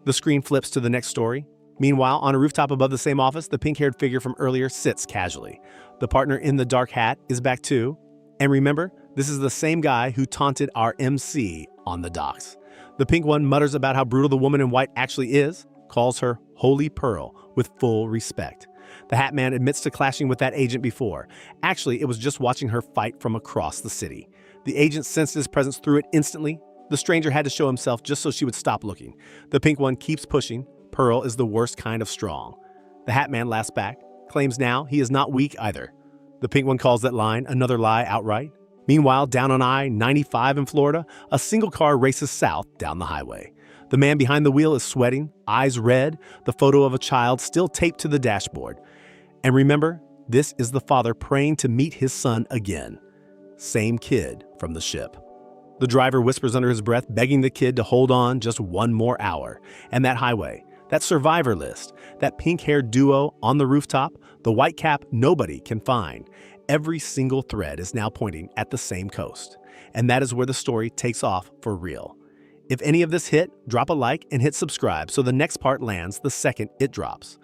The screen flips to the next story. Meanwhile, on a rooftop above the same office, the pink-haired figure from earlier sits casually. The partner in the dark hat is back too. And remember, this is the same guy who taunted our MC on the docks. The pink one mutters about how brutal the woman in white actually is, calls her Holy Pearl with full respect. The Hat Man admits to clashing with that agent before. Actually, it was just watching her fight from across the city. The agent sensed his presence through it instantly. The stranger had to show himself just so she would stop looking. The pink one keeps pushing. Pearl is the worst kind of strong. The Hat Man laughs back, claims now he is not weak either. The pink one calls that line another lie outright. Meanwhile, down on I-95 in Florida, a single car races south down the highway. The man behind the wheel is sweating, eyes red, the photo of a child still taped to the dashboard. And remember, this is the father praying to meet his son again. Same kid from the ship. The driver whispers under his breath, begging the kid to hold on just one more hour. And that highway, that survivor list, that pink-haired duo on the rooftop, the white cap nobody can find. Every single thread is now pointing at the same coast. And that is where the story takes off for real. If any of this hit, drop a like and hit subscribe so the next part lands the second it drops.